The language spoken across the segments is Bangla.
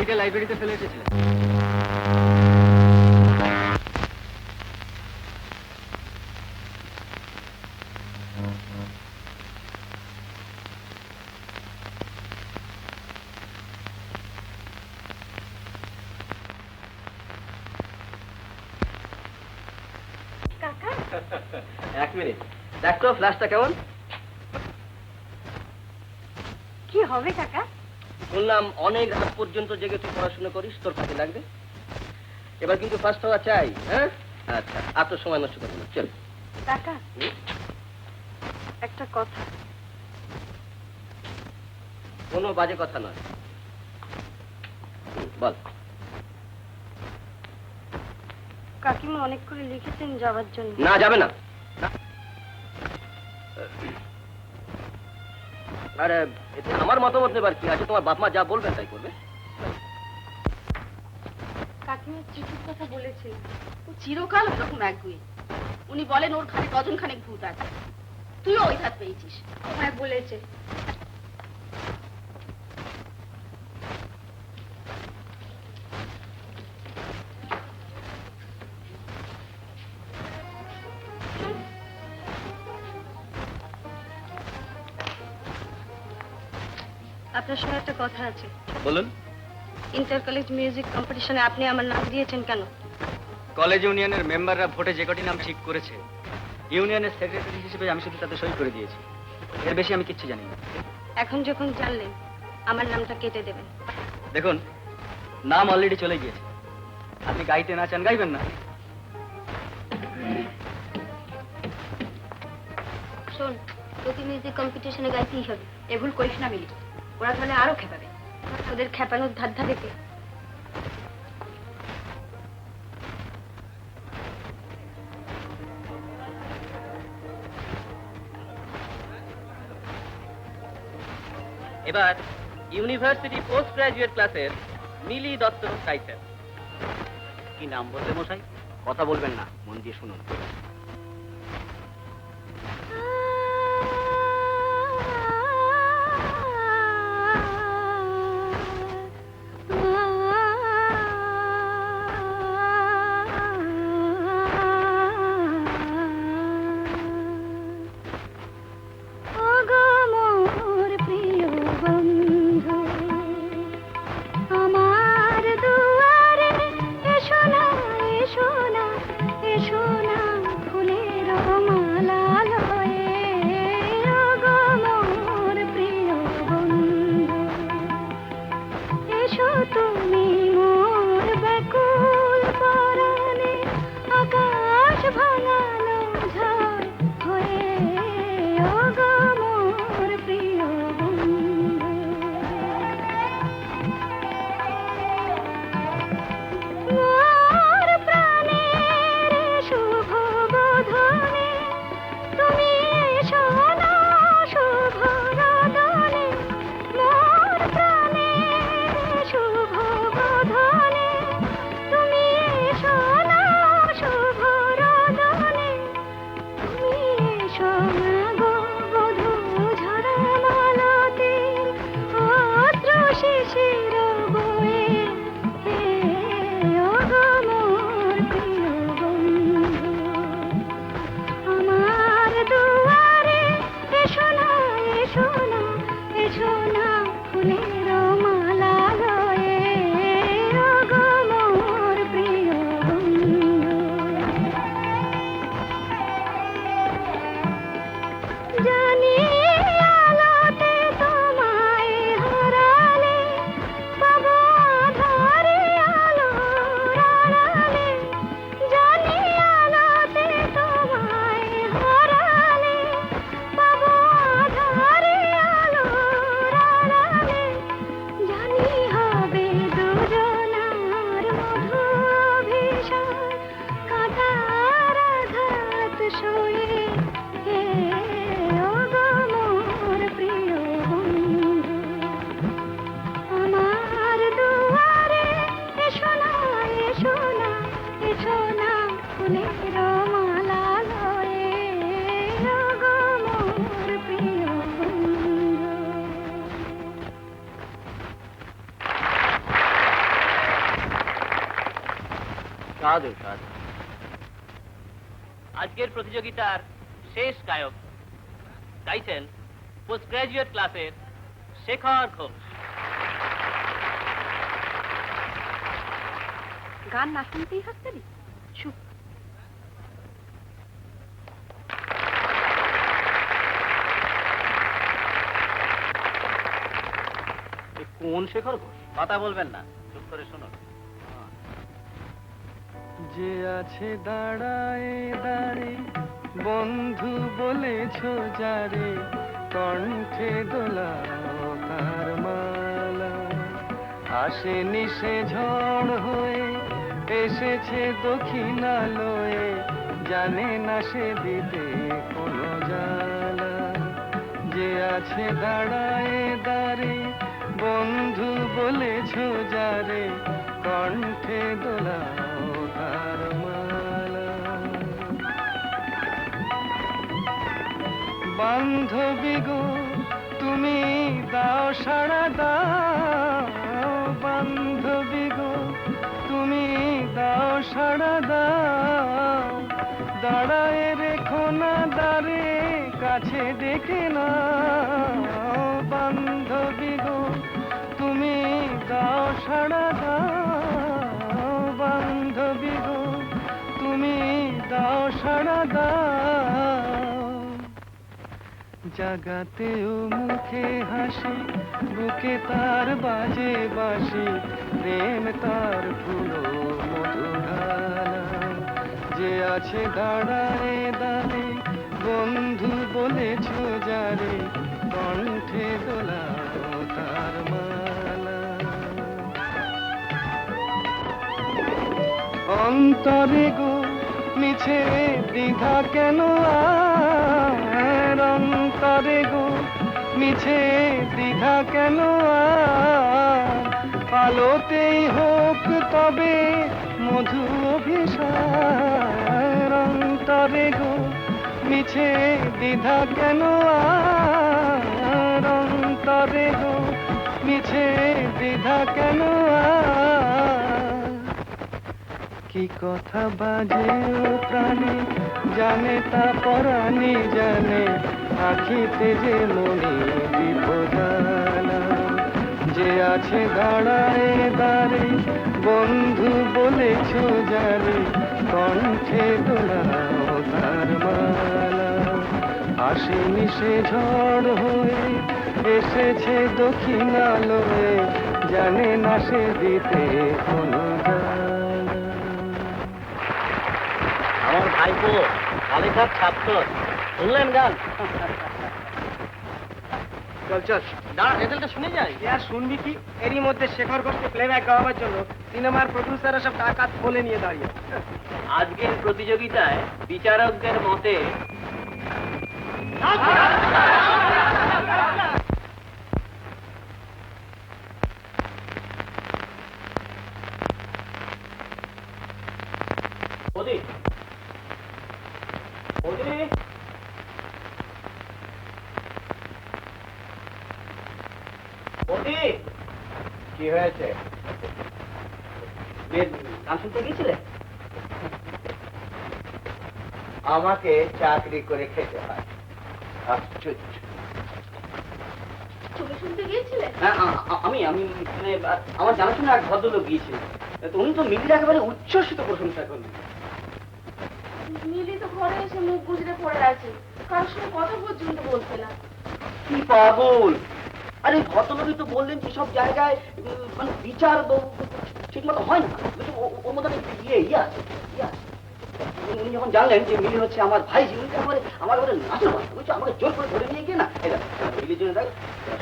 বইটা লাইব্রেরিতে ফেলে এসেছিলেন। এক মিনিট, দেখো ফ্ল্যাশটা কেমন। কি হবে কাকা? শুনলাম অনেক রাত পর্যন্ত জেগে তুই পড়াশোনা করিস, তোর কাজে লাগবে। এবার কিন্তু ফার্স্ট হওয়া চাই, হ্যাঁ? আচ্ছা, আর তো সময় নষ্ট করবো না, চল। কাকা, একটা কথা। কোনো বাজে কথা নয়, বল। কাকিমা অনেক করে লিখেছেন যাওয়ার জন্য। না, যাবে না। আরে এতে আমার মতামত নেবার কি আছে? তোমার বাপ মা যা বলবেন তাই করবে। কাকিমা চিঠির কথা বলেছিলেন। ও চিরকাল ওরকম একগুয়ে। উনি বলেন ওর ঘরে ডজন খানেক ভূত আছে। তুইও ওই ধাত পেয়েছিস। হ্যাঁ বলেছে। আপনার সঙ্গে একটা কথা আছে। বলুন। ইন্টার কলেজ মিউজিক কম্পিটিশনে আপনি আমার নাম দিয়েছেন কেন? কলেজ ইউনিয়নের মেম্বাররা ভোটে যে কটি নাম ঠিক করেছে, ইউনিয়নের সেক্রেটারি হিসেবে আমি শুধু তাতে সই করে দিয়েছি। এর বেশি আমি কিচ্ছু জানি না। এখন যখন জানলেন, আমার নামটা কেটে দেবেন। দেখুন, নাম অলরেডি চলে গিয়েছে। আপনি গাইতে না চান, গাইবেন না। শোন, তোকে মিউজিক কম্পিটিশনে গাইতেই হবে। এ ভুল করিস না মিলি, ওরা তাহলে আরো খেপাবে। ওদের খেপানোর ধার ধারে কে? এবার ইউনিভার্সিটি পোস্ট গ্রাজুয়েট ক্লাসের মিলি দত্ত টাইটেল। কি নাম বলতে মশাই? কথা বলবেন না, মন দিয়ে শুনুন। সাধু সাধু। আজকের প্রতিযোগিতার শেষ গায়ক গাইছেন পোস্ট গ্রাজুয়েট ক্লাসের শেখর ঘোষ। গান না শুনতেই হাসতালি? চুপ। কোন শেখর ঘোষ? কথা বলবেন না, চুপ করে শুনুন। যে আছে দাঁড়ায় দাঁড়ে বন্ধু বলেছ যারে, কণ্ঠে দোলাও তার মালা। আসেনি সে ঝড় হয়ে, এসেছে দক্ষিণালয়ে, জানে না সে দিতে কোনো জ্বালা। যে আছে দাঁড়ায় দাঁড়ে বন্ধু বলেছ যারে, কণ্ঠে দোলাও তার মালা। বান্ধবী গো তুমি দাও সাড়া দাও, বান্ধবী গো তুমি দাও সাড়া দাও। দাঁড়ায় রেখো না দাঁড়ে, কাছে ডেকে না। বান্ধবী গো তুমি দাও সাড়া দাও, বান্ধবী গো তুমি দাও সাড়া দাও। জাগাতেও মুখে হাসি, বুকে তার বাজে বাঁশি, প্রেম তার ফুলো মধুগালা। যে আছে দাঁড়ায় দাঁড়ে বন্ধু বলেছ যারে, কণ্ঠে দোলাও তার মালা। অন্তরে গো মিছে দ্বিধা কেন আর, অন্তরে গো মিছে দ্বিধা কেন আর। আলোতেই হোক তবে মধু অভিসার, অন্তরে গো মিছে দ্বিধা কেন আর। অন্তরে গো মিছে দ্বিধা কেন আর। কি কথা বাজে ও প্রাণে, জানে তা পরাণে জানে, আখিতে যে মনে বিপদালা। যে আছে দাঁড়ায় দাঁড়ে বন্ধু বলেছ যারে, কণ্ঠে দোলাও তার মালা। আসেনি সে ঝড় হয়ে, এসেছে দক্ষিণালয়ে, জানে না সে দিতে কোনো জ্বালা। আমার ভাইপো কলেজের ছাত্র, শুনলেন গান? চল চল দাঁড়া, রেজাল্টটা শুনে যাই। আর শুনবি কি, এরই মধ্যে শেখর ঘোষকে প্লেব্যাক গাওয়াবার জন্য সিনেমার প্রডিউসাররা সব টাকা বলে নিয়ে দাঁড়িয়ে। আজকের প্রতিযোগিতায় বিচারকদের মতে ওদি ওদি ওদি, কি হয়েছে? গান শুনতে গিয়েছিলে? আমাকে চাকরি করে খেতে হয়। আশ্চর্য। তুমি শুনতে গিয়েছিলে? হ্যাঁ, আমি আমি মানে আমার জানাশোনা এক ভদ্রলোক গিয়েছিলেন, তো উনি তো মিলির একেবারে উচ্ছ্বসিত প্রশংসা করলেন। মিলি তো ঘরে এসে মুখ গুজরে পড়ে আছে, কারোর সঙ্গে কথা পর্যন্ত বলছে না। কি পাগল! আরে ভদ্রলোকই তো বললেন যে সব জায়গায় মানে বিচার ঠিক মতো হয় না, ওর মধ্যে ইয়ে আছে। উনি যখন জানলেন যে মিলি হচ্ছে আমার ভাই, আমার ঘরে নাচন বলছে, আমাকে জোর করে ধরে নিয়ে গিয়ে না, মিলির জন্য দেখ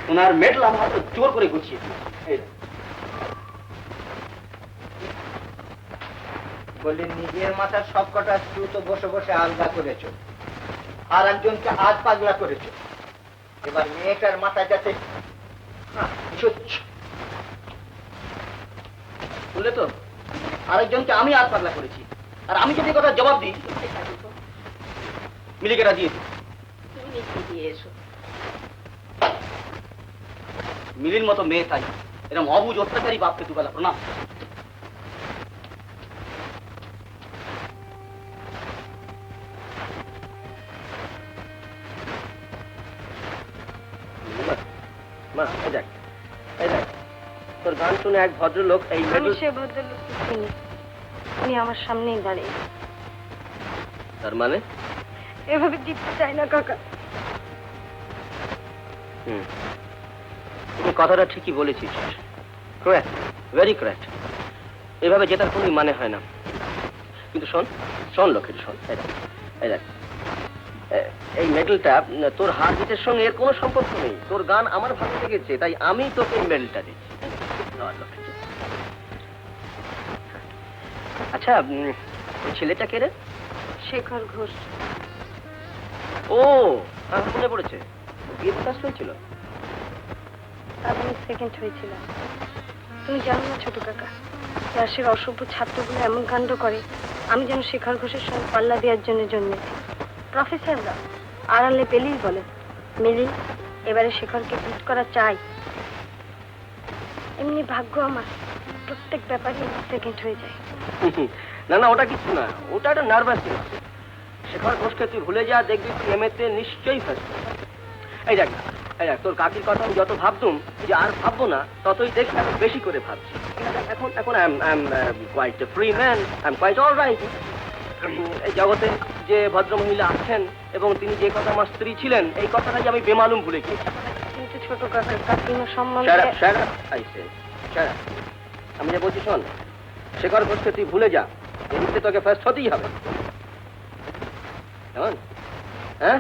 সোনার মেডেল আমার হাতে জোর করে গুছিয়ে বললি নিজের মাথার সব কটা স্ক্রু তো বসে বসে আলগা করেছো, আর একজনকে আধ পাগলা করেছো। এবার মেয়েটার মাথা যাতে বুঝলে তো, আরেকজনকে আমি আর পাগলা করেছি, আর আমি যদি কথা জবাব দিই মিলিকে রাজিয়ে দিই। তুমি নিজে দিয়ে এসো। মিলির মতো মেয়ে তাই, এরকম অবুঝ অত্যাচারী বাপকে দুবেলা প্রণাম। গান শুনে এক ভদ্রলোক এই আমি মেডেল, সে ভদ্রলোককে চিনি, উনি আমার সামনেই দাঁড়িয়ে। তার মানে এভাবে জিততে চাই না কাকা। তুমি কথাটা ঠিকই বলেছিস, কারেক্ট, ভেরি কারেক্ট। এভাবে জেতার কোনো মানে হয় না। কিন্তু শোন শোন লক্ষ্মী, শোন, এই দেখ, এই মেডেলটা তোর হার জিতের সঙ্গে এর কোনো সম্পর্ক নেই। তোর গান আমার ভালো লেগেছে, তাই আমি তোকে এই মেডেলটা দিচ্ছি। আচ্ছা, ওই ছেলেটা কে রে? শেখর ঘোষ। ও হ্যাঁ, মনে পড়েছে, বিয়ে ফার্স্ট হয়েছিল। আপনি সেকেন্ড হয়েছিল। তুমি জানো না ছোট কাকা, ক্লাসের অসভ্য ছাত্রগুলো এমন কাণ্ড করে, আমি যেন শেখর ঘোষের সঙ্গে পাল্লা দেওয়ার জন্য জন্মেছি। প্রফেসররা আড়ালে পেলেই বলে, মিলি এবারে শেখরকে বিট করা চাই। এমনি ভাগ্য আমার, প্রত্যেক ব্যাপারে সেকেন্ড হয়ে যায়। না না, ওটা কিছু না, ওটা একটা নার্ভাস। শেখর ঘোষকে তুই ভুলে যা, দেখবি তুই এমএতে নিশ্চয়ই ফার্স্ট। এই দেখ, এই দেখ, তোর কাকির কথা আমি যত ভাবতুম যে আর ভাববো না, ততই দেখি আমি বেশি করে ভাবছি। এখন এখন I am quite a free man, I am quite alright. এই জগতে যে ভদ্রমহিলা আছেন এবং তিনি যে কথা আমার স্ত্রী ছিলেন, এই কথাটাই আমি বেমালুম ভুলে গেছি। কিন্তু ছোট কাকা, কাকিমা সম্বন্ধে আমি যে বলছি শোন, শেখর ঘোষকে তুই ভুলে যা, এদিকে তোকে ফার্স্ট হতেই হবে, কেমন? হ্যাঁ,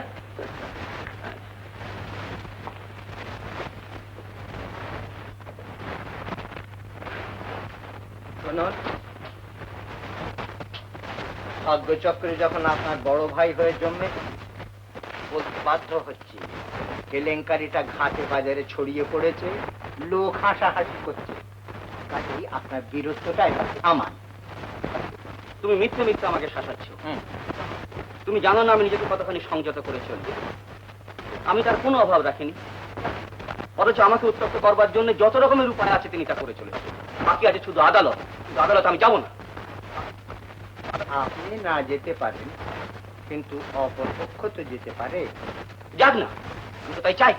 ভাগ্যচক্রে যখন আপনার বড় ভাই হয়ে জন্মে, বলতে বাধ্য হচ্ছি, কেলেঙ্কারিটা ঘাটে বাজারে ছড়িয়ে পড়েছে, লোক হাসাহাসি করছে, কাজেই আপনার বীরত্বটা এবার আমার। তুমি মিথ্যে মিথ্যে আমাকে শাসাচ্ছ। তুমি জানো না আমি নিজেকে কতখানি সংযত করে চলছি। আমি তার কোনো অভাব রাখিনি, অথচ আমাকে উত্তপ্ত করবার জন্য যত রকমের উপায় আছে তিনি তা করে চলেছেন। বাকি আছে শুধু আদালত, কিন্তু আদালত আমি যাব না। আপনি না যেতে পারেন, কিন্তু অপরপক্ষ তো যেতে পারে। যাক না, আমি তো তাই চাই।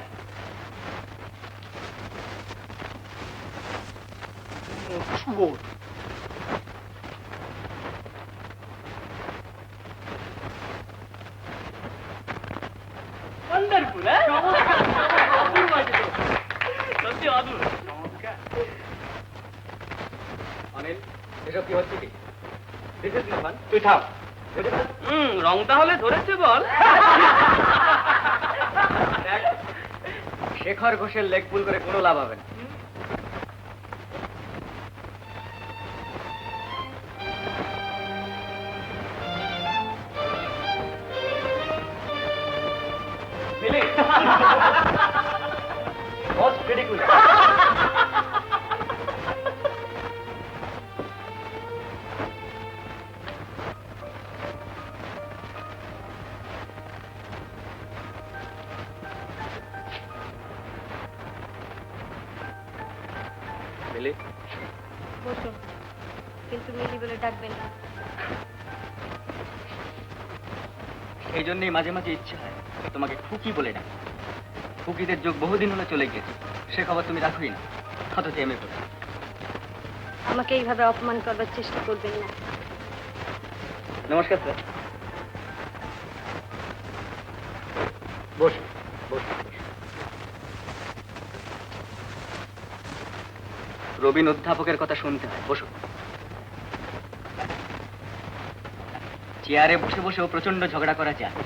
শুয়োর। ওয়ান্ডারফুল, হ্যাঁ? অপূর্ব আছে তো। সত্যি অদ্ভুত। অনিল, এসব কি হচ্ছে কি? তুই থাম। রং তাহলে ধরেছে বল। শেখর ঘোষের লেগ পুল করে কোনো লাভ হবে না। Most ridiculous. মিলি, বসুন, কিন্তু মিলি বলে ডাকবেন না। এই জন্যই মাঝে মাঝে ইচ্ছে হয় তোমাকে খুকি বলে ডাক। খুকিদের যুগ বহুদিন হলো চলে গিয়েছে, সে খবর তুমি রাখোই না, অথচ এমএ করো। আমাকে এইভাবে অপমান করবার চেষ্টা করবেন না। নমস্কার স্যার। বসুন বসুন। রবীন অধ্যাপকের কথা শুনতে হয়, বসো। চেয়ারে বসে বসেও প্রচন্ড ঝগড়া করা যায়।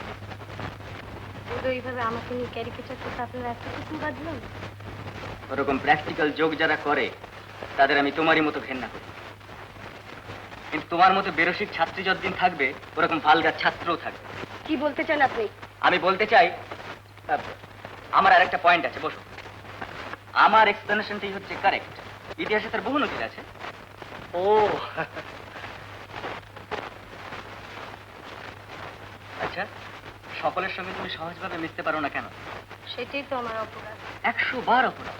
কিন্তু এইভাবে আমাকে নিয়ে ক্যারিকেচার করতে আপনারা এতটুকু বাঁধলেন? ওরকম প্র্যাকটিক্যাল যোগ যারা করে তাদের আমি তোমারই মতো ঘেন্না করি। কিন্তু তোমার মতো বেরসিক ছাত্রী যতদিন থাকবে, ওরকম ভালগার ছাত্রও থাকবে। কি বলতে চান আপনি? আমি বলতে চাই, আমার আর একটা পয়েন্ট আছে, বসো। আমার এক্সপ্লেনেশনটাই হচ্ছে কারেক্ট। ইতিহাসে তার বহু নজির আছে। ও, আচ্ছা, সকলের সঙ্গে তুমি সহজভাবে মিশতে পারো না কেন? সেটাই তো আমার অপরাধ। 100 বার অপরাধ।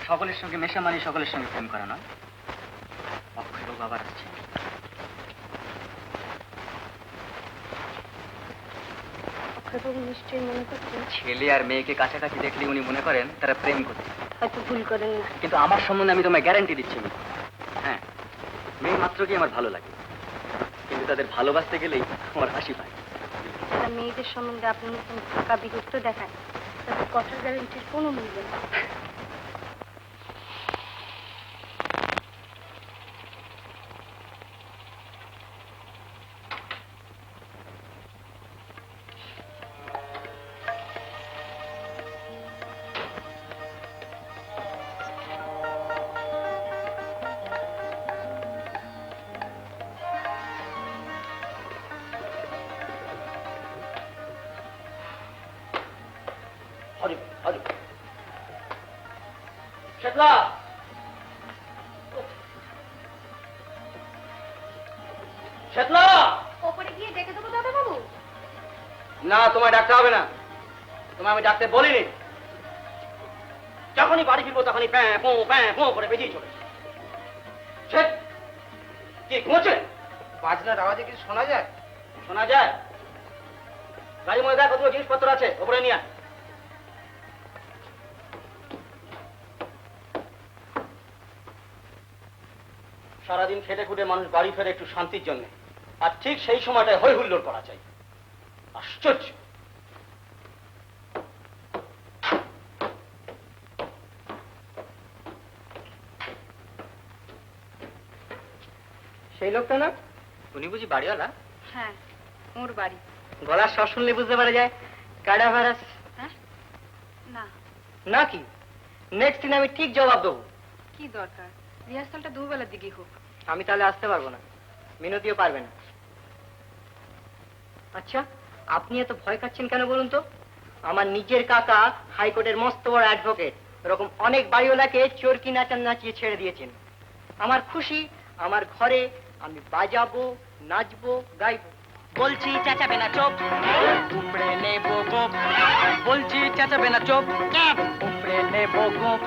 সকলের সঙ্গে মেশা মানে সকলের সঙ্গে প্রেম করা নয়। অক্ষরও বাবার আসছে। অক্ষয়বাবু নিশ্চয়ই মনে করছেন ছেলে আর মেয়েকে কাছাকাছি দেখলে উনি মনে করেন তারা প্রেম করছে। হয়তো ভুল করেন না। কিন্তু আমার সম্বন্ধে আমি তোমায় গ্যারান্টি দিচ্ছি আমি। হ্যাঁ, মেয়ে মাত্রকে আমার ভালো লাগে, কিন্তু তাদের ভালোবাসতে গেলেই আমার হাসি পায়। যারা মেয়েদের সম্বন্ধে আপনার মতন ফাঁকা বিরক্ত দেখায় তাদের কথার গ্যারান্টির কোনো মূল্য নেই। হরি হরি শেতলা, শেতলা, ওপরে গিয়ে ডেকে দেবো দাদা বাবু। না তোমায় ডাকতে হবে না, তোমায় আমি ডাকতে বলিনি। যখনই বাড়ি ফিরবো তখনই প্যাঁ পো করে বেরিয়ে চলে। শেঠ, কি ঘুমোচ্ছেন? বাজনার আওয়াজে কিছু শোনা যায়? শোনা যায়? গাড়ির মধ্যে দেখ কতগুলো জিনিসপত্র আছে, ওপরে নিয়ে আয়। সারাদিন খেটে খুটে মানুষ বাড়ি ফেরে একটু শান্তির জন্য, আর ঠিক সেই সময়টায় হই হুল্লোড় করা চাই। আশ্চর্য। সেই লোকটা না? উনি বুঝি বাড়িওয়ালা? হ্যাঁ, ওর বাড়ি। গলার স্বর শুনলে বুঝতে পারা যায় কাডা ভাইরাস হ্যাঁ? না, নাকি? নেক্সট দিন আমি ঠিক জবাব দেবো। কি দরকার? রিহার্সালটা দুবেলার দিকেই হোক। আমি তাহলে আসতে পারবো না, মিনতিও পারবে না। আচ্ছা, আপনি এত ভয় খাচ্ছেন কেন বলুন তো? আমার নিজের কাকা হাইকোর্টের মস্ত বড় অ্যাডভোকেট, এরকম অনেক বাড়িওয়ালাকে চোরকি নাচান নাচিয়ে ছেড়ে দিয়েছেন। আমার খুশি, আমার ঘরে আমি বাজাবো, নাচবো, গাইবো। বলছি চেঁচাবে না চোপ, উপড়ে নেবো গোপ। বলছি চেঁচাবে না চোপ, উপড়ে নেবো গোপ।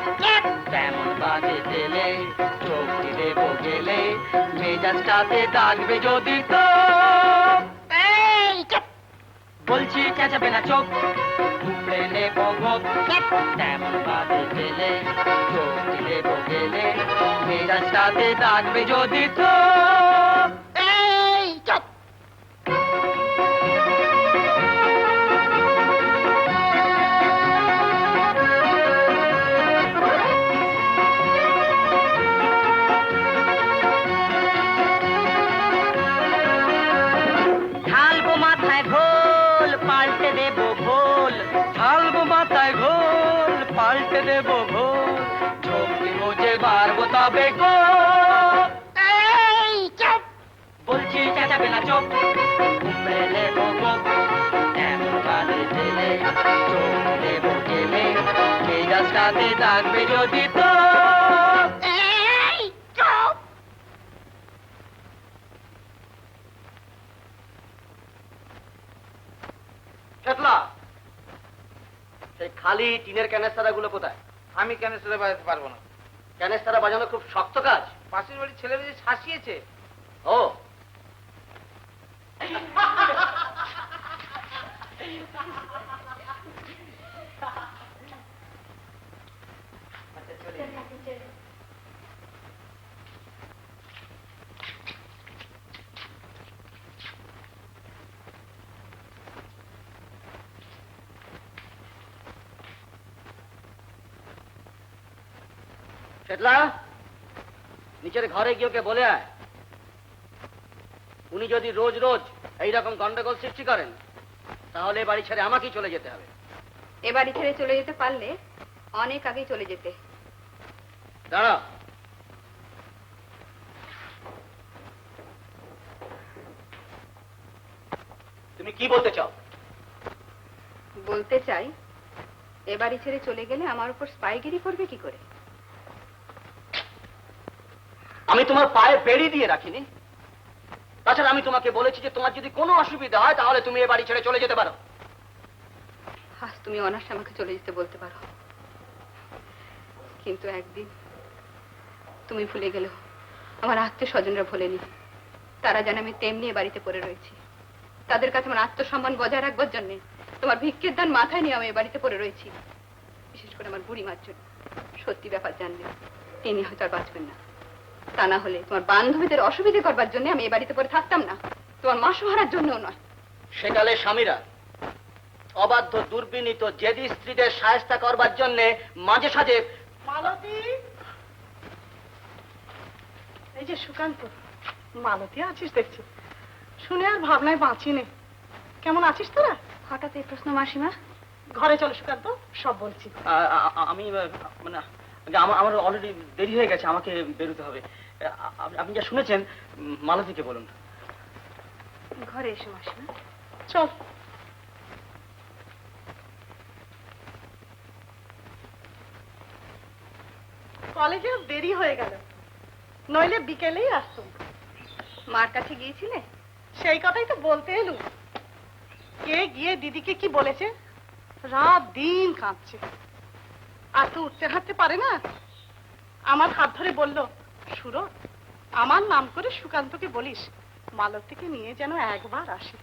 তেমন বাজে দিলে চোখটি দেবো গেলে, মেজাজটাতে দাগবে যদি তো। বলছি চেঁচাবে না চোপ, উপড়ে নেবো গোপ। তেমন বাজে দিলে চোখটি দেবো গেলে, মেজাজটাতে দাগবে যদি তো। ঢালবো মাথায় ঘোল, পাল্টে দেবো ভোল। ঢালবো মাথায় ঘোল, পাল্টে দেবো ভোল। চোখটি মুজে মারবো তবে গো। বলছি চেঁচাবে না চোপ, উপড়ে নেবো গোপ। এমন বাজে দিলে চোখ দেবো গেলে, মেজাজটাতে দাগবে যদি তো। শেতলা, সেই খালি টিনের ক্যানেস্তারা গুলো কোথায়? আমি কেন সেটা বাজাতে পারবো না? ক্যানেস্তারা বাজানো খুব শক্ত কাজ। পাশের বাড়ির ছেলে মেয়ে শাসিয়েছে। ও, শেতলা, নিচের ঘরে গিয়ে ওকে বলে আয়, উনি যদি রোজ রোজ এইরকম গন্ডগোল সৃষ্টি করেন তাহলে বাড়ি ছেড়ে আমাকেই চলে যেতে হবে। এ বাড়ি ছেড়ে চলে যেতে পারলে অনেক আগেই চলে যেতে। দাঁড়াও, তুমি কি বলতে চাও? বলতে চাই, এ বাড়ি ছেড়ে চলে গেলে আমার উপর স্পাইগিরি করবে কি করে? আমি তোমার পায়ে বেড়ি দিয়ে রাখিনি। তাছাড়া আমি তোমাকে বলেছি যে তোমার যদি কোনো অসুবিধা হয় তাহলে তুমি এ বাড়ি ছেড়ে চলে যেতে পারো। আজ তুমি অনার্সে আমাকে চলে যেতে বলতে পারো, কিন্তু একদিন তুমি ভুলে গেলেও আমার আত্মীয় স্বজনরা ভোলেনি। তারা জানে আমি তেমনি এ বাড়িতে পড়ে রয়েছি। তাদের কাছে আমার আত্মসম্মান বজায় রাখবার জন্য তোমার ভিক্ষের দান মাথায় নিয়ে আমি এ বাড়িতে পড়ে রয়েছি, বিশেষ করে আমার বুড়িমার জন্য। সত্যি ব্যাপার জানলেন তিনি হয়তো আর বাঁচবেন না। তা না হলে তোমার বান্ধবীদের অসুবিধে করবার জন্য আমি এ বাড়িতে পড়ে থাকতাম না, তোমার মাসোহারার জন্যও নয়। সেকালে স্বামীরা অবাধ্য দুর্বিনীত জেদি স্ত্রীদের সাহায্য করবার জন্য মাঝে সাঝে মালতী, এই যে সুকান্ত, মালতী আছিস দেখছি, শুনে আর ভাবনায় বাঁচি নে। কেমন আছিস তোরা? হঠাৎ এই প্রশ্ন মাসিমা? ঘরে চলো সুকান্ত, সব বলছি। আমি মানে আমার অলরেডি দেরি হয়ে গেছে, আমাকে বেরোতে হবে। আপনি যা শুনেছেন মালতীকে বলুন। ঘরে এসো মাসিমা। চল। কলেজে দেরি হয়ে গেল, নইলে বিকেলেই আসতো। মার কাছে গিয়েছিলে? সেই কথাই তো বলতে এলুম। কে গিয়ে দিদিকে কি বলেছে, রাত দিন কাঁদছে, আর তো উঠতে হাঁটতে পারে না। আমার হাত ধরে বলল, সুরো আমার নাম করে সুকান্তকে বলিস মালতীকে নিয়ে যেন একবার আসে।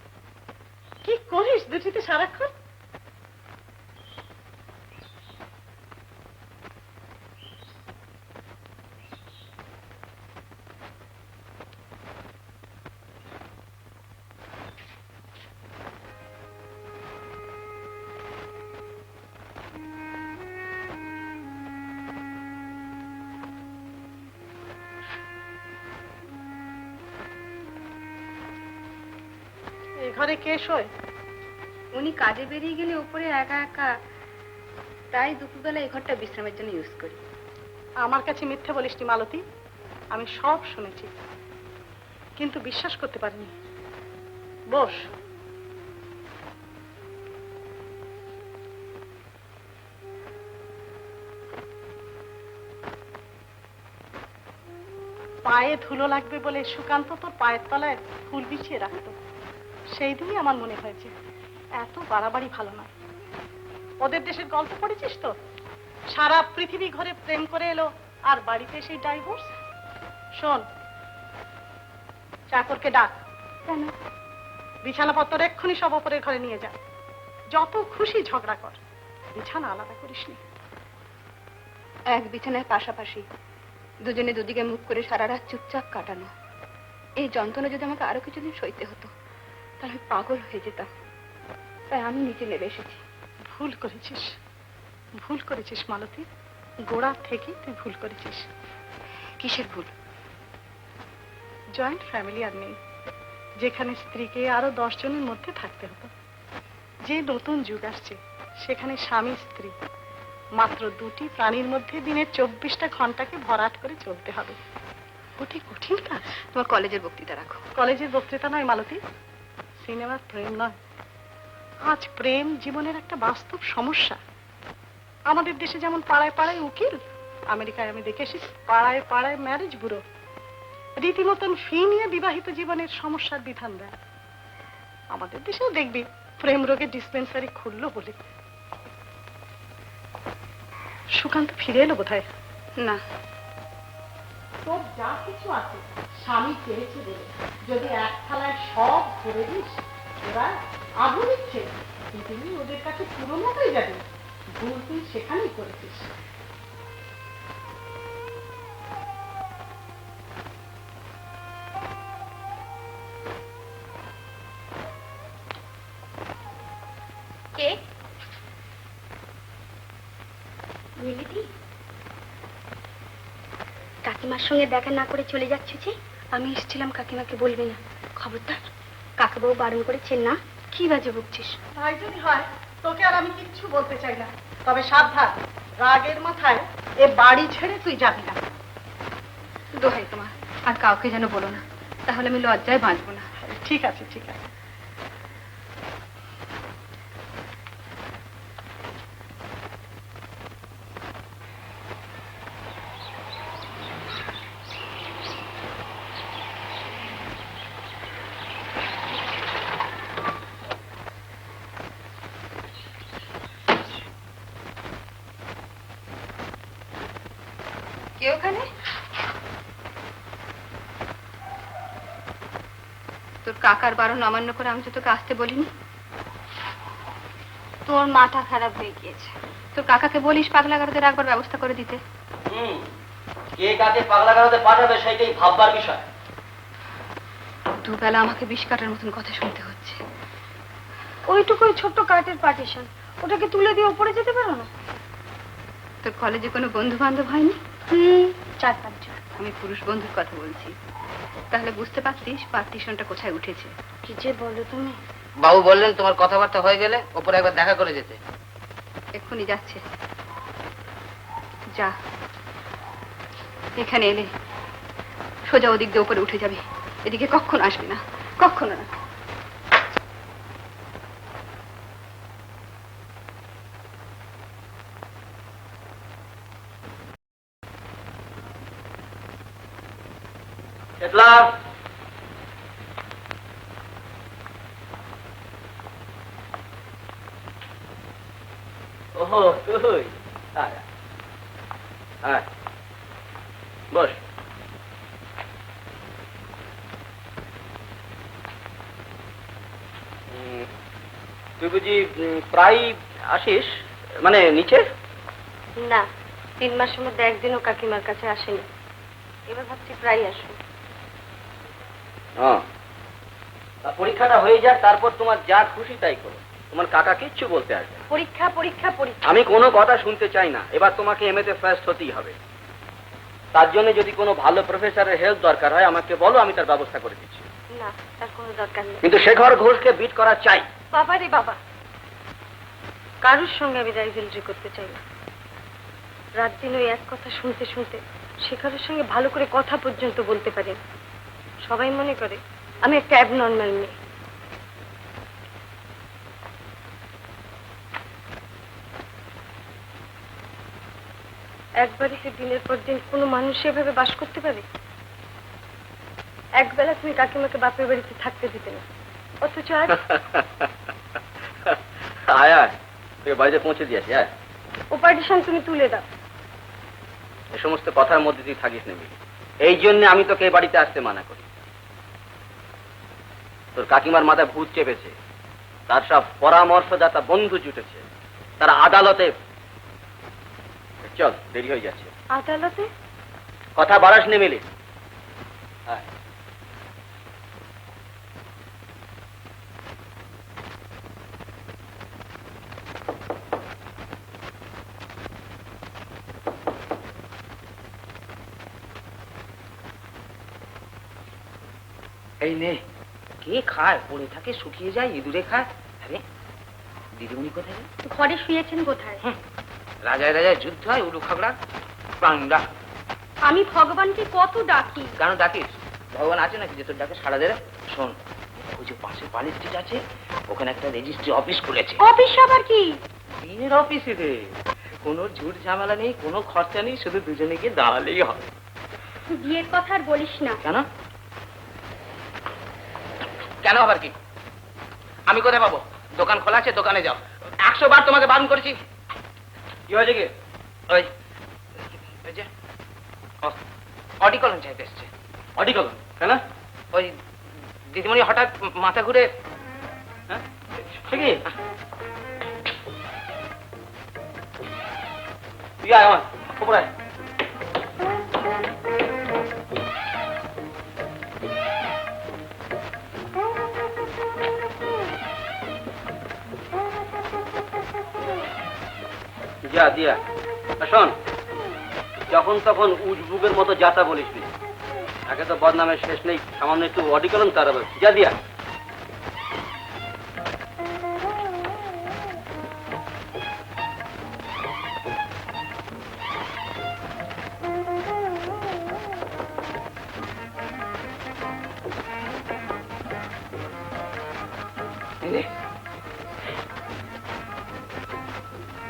কি করিস দুটিতে সারাক্ষণ? এই ঘরে কে শোয়? উনি কাজে বেরিয়ে গেলে উপরে একা একা, তাই দুপুরবেলা এই ঘরটা বিশ্রামের জন্য ইউজ করি। আমার কাছে মিথ্যে বলিসনি মালতী, আমি সব শুনেছি, কিন্তু বিশ্বাস করতে পারিনি। বস। পায়ে ধুলো লাগবে বলে সুকান্ত তোর পায়ের তলায় ফুল বিছিয়ে রাখতো, সেই দিনই আমার মনে হয়েছে এত বাড়াবাড়ি ভালো নয়। ওদের দেশের গল্প পড়েছিস তো? সারা পৃথিবী ঘরে প্রেম করে এলো আর বাড়িতে সেই ডাইভোর্স। শোন, চাকরকে ডাক। কেন? বিছানাপত্র এক্ষুনি সব অপরের ঘরে নিয়ে যা। যত খুশি ঝগড়া কর, বিছানা আলাদা করিস নি। এক বিছানায় পাশাপাশি দুজনে দুদিকে মুখ করে সারা রাত চুপচাপ কাটানো, এই যন্ত্রণা যদি আমাকে আরো কিছুদিন সইতে হতো তাহলে আমি পাগল হয়ে যেতাম। তাই আমি নিচে নেমে এসেছি। ভুল করেছিস, ভুল করেছিস মালতী, গোড়া থেকে তুই ভুল করেছিস। কিসের ভুল? জয়েন্ট ফ্যামিলি আর নেই, যেখানে স্ত্রীকে আরো 10 জনের মধ্যে থাকতে হতো। যে নতুন যুগ আসছে সেখানে স্বামী স্ত্রী মাত্র দুটি প্রাণীর মধ্যে দিনের 24টা ঘন্টাকে ভরাট করে চলতে হবে। ওটি কঠিন কাজ। তোমার কলেজের বক্তৃতা রাখো। কলেজের বক্তৃতা নয় মালতী, সিনেমার প্রেম নয়। আজ প্রেম জীবনের একটা বাস্তব সমস্যা। আমাদের দেশে যেমন পাড়ায় পাড়ায় উকিল, আমেরিকায় আমি দেখে এসেছি পাড়ায় পাড়ায় ম্যারেজ ব্যুরো, রীতিমতন ফি নিয়ে বিবাহিত জীবনের সমস্যার বিধান দেয়। আমাদের দেশেও দেখবি প্রেম রোগের ডিসপেন্সারি খুললো বলে। সুকান্ত ফিরে এলো বোধহয়। না, তোর যা কিছু আছে স্বামী চেয়েছে বলে যদি এক থালায় সব করে দিস, ওরা আগুন দিচ্ছে, তুই ওদের কাছে পুরনো হয়ে যাবে। ভুল তুই সেখানেই করেছিস। কে? মিলিদি, কাকিমার সঙ্গে দেখা না করে চলে যাচ্ছে যে? আমি এসেছিলাম কাকিমাকে বলবি না, খবরদার। কাকাবাবু বারণ করেছেন না। কি বাজে বকছিস? তাই যদি হয় তোকে আর আমি কিচ্ছু বলতে চাই না, তবে সাবধান, রাগের মাথায় এ বাড়ি ছেড়ে তুই যাবি না। দোহাই তোমার, আর কাউকে যেন বলো না, তাহলে আমি লজ্জায় বাঁচবো না। ঠিক আছে, ঠিক আছে। কে ওখানে? তোর কাকার বারণ অমান্য করে আমি তো তোকে আসতে বলিনি। তোর মাথা খারাপ হয়ে গিয়েছে। তোর কাকাকে বলিস পাগলাগারদের রাখবার ব্যবস্থা করে দিতে। কে কাকে পাগলা গারদে পাঠাবে সেটাই ভাববার বিষয়। দুবেলা আমাকে বিষ কাটার মতন কথা শুনতে হচ্ছে। ওইটুকুই ছোট্ট কাঠের পার্টিশন, ওটাকে তুলে দিয়ে উপরে যেতে পারো না? তোর কলেজে কোনো বন্ধু বান্ধব হয়নি? 4-5 জন। আমি পুরুষ বন্ধুর কথা বলছি। তাহলে বুঝতে পারছিস পার্টিশনটা কোথায় উঠেছে। কি যে বলো তুমি। বাবু বললেন তোমার কথাবার্তা হয়ে গেলে ওপরে একবার দেখা করে যেতে। এক্ষুনি যাচ্ছে। যা, এখানে এলে সোজা ওদিক দিয়ে উপরে উঠে যাবে, এদিকে কখনো আসবি না, কখনো না। এটলা ওহো তুই আয় আয় বস। তুই বুঝি প্রায় আসিস, মানে নিচে? না, 3 মাসের মধ্যে একদিনও কাকিমার কাছে আসেনি। এবার ভাবছি প্রায় আসবো। পরীক্ষাটা হয়ে যাক, তারপর তোমার যা খুশি তাই করো, তোমার কাকা কিচ্ছু বলতে আসবে না। পরীক্ষা পরীক্ষা পরীক্ষা। আমি কোনো কথা শুনতে চাই না। এবার তোমাকে এমএতে ফার্স্ট হতেই হবে। তার জন্য যদি কোনো ভালো প্রফেসরের হেল্প দরকার হয় আমাকে বলো, আমি তার ব্যবস্থা করে দিচ্ছি। না, তার কোনো দরকার নেই। কিন্তু শেখর ঘোষকে বিট করা চাই। বাবা রে বাবা, কারুর সঙ্গে আমি রাইভেলরি করতে চাই না। রাত দিন ওই এক কথা শুনতে শুনতে শেখরের সঙ্গে ভালো করে কথা পর্যন্ত বলতে পারি না। সবাই মনে করে আমি একটা অ্যাবনর্মাল মেয়ে। একবারই কি দিনের পর দিন কোনো মানুষ এভাবে বাস করতে পারে? একবেলা তুমি কাকিমাকে বাপের বাড়িতে থাকতে দিতে না, অথচ আজ আয় আয়, তোকে বাড়িতে পৌঁছে দিয়েছি। আয়, ও পার্টিশন তুমি তুলে দাও। এ সমস্ত কথার মধ্যে তুই থাকিস নেবি। এই জন্য আমি তোকে এই বাড়িতে আসতে মানা করি। তোর কাকিমার মাথায় ভূত চেপেছে, তার সব পরামর্শদাতা বন্ধু জুটেছে, তারা আদালতে। চল, দেরি হয়ে যাচ্ছে। আদালতে? কথা বাড়াস নে মিলি। আয়। এই নে, কে খায়? পড়ে থাকে, শুকিয়ে যায়, ইঁদুরে খায়। আরে দিদিমণি কোথায়? ঘরে শুয়েছেন কোথায়? রাজায় রাজায় যুদ্ধ হয়, উলু খাগড়া প্রাণরা। আমি ভগবানকে কত ডাকি। কেন ডাকিস? ভগবান আছে নাকি যে তোর ডাকে সাড়া দেবে? শোন, ওই যে পাশে পালি স্ট্রিট আছে, ওখানে একটা রেজিস্ট্রি অফিস খুলেছে। অফিস আবার কি? বিয়ের অফিসে রে, কোনো ঝুট ঝামেলা নেই, কোনো খরচা নেই, শুধু দুজনে গিয়ে দাঁড়ালেই হবে। বিয়ের কথা আর বলিস না। কেন? কেন আবার কি? আমি কোথায় পাবো? দোকান খোলা আছে, দোকানে যাও। 100 বার তোমাকে বারণ করেছি। কি হয়েছে কি? ওই যে অডিকলন চাইতে এসছে। অডিকল কেন? ওই দিদিমণি হঠাৎ মাথা ঘুরে। হ্যাঁ, সে কি? তুই আয় আমার উপরে আয়। যা দিয়া শোন, যখন তখন উজবুকের মতো যাতা বলিস নি। একে তো বদনামের শেষ নেই, সামান্য একটু অডিকলন তার আবার। যা দিয়া।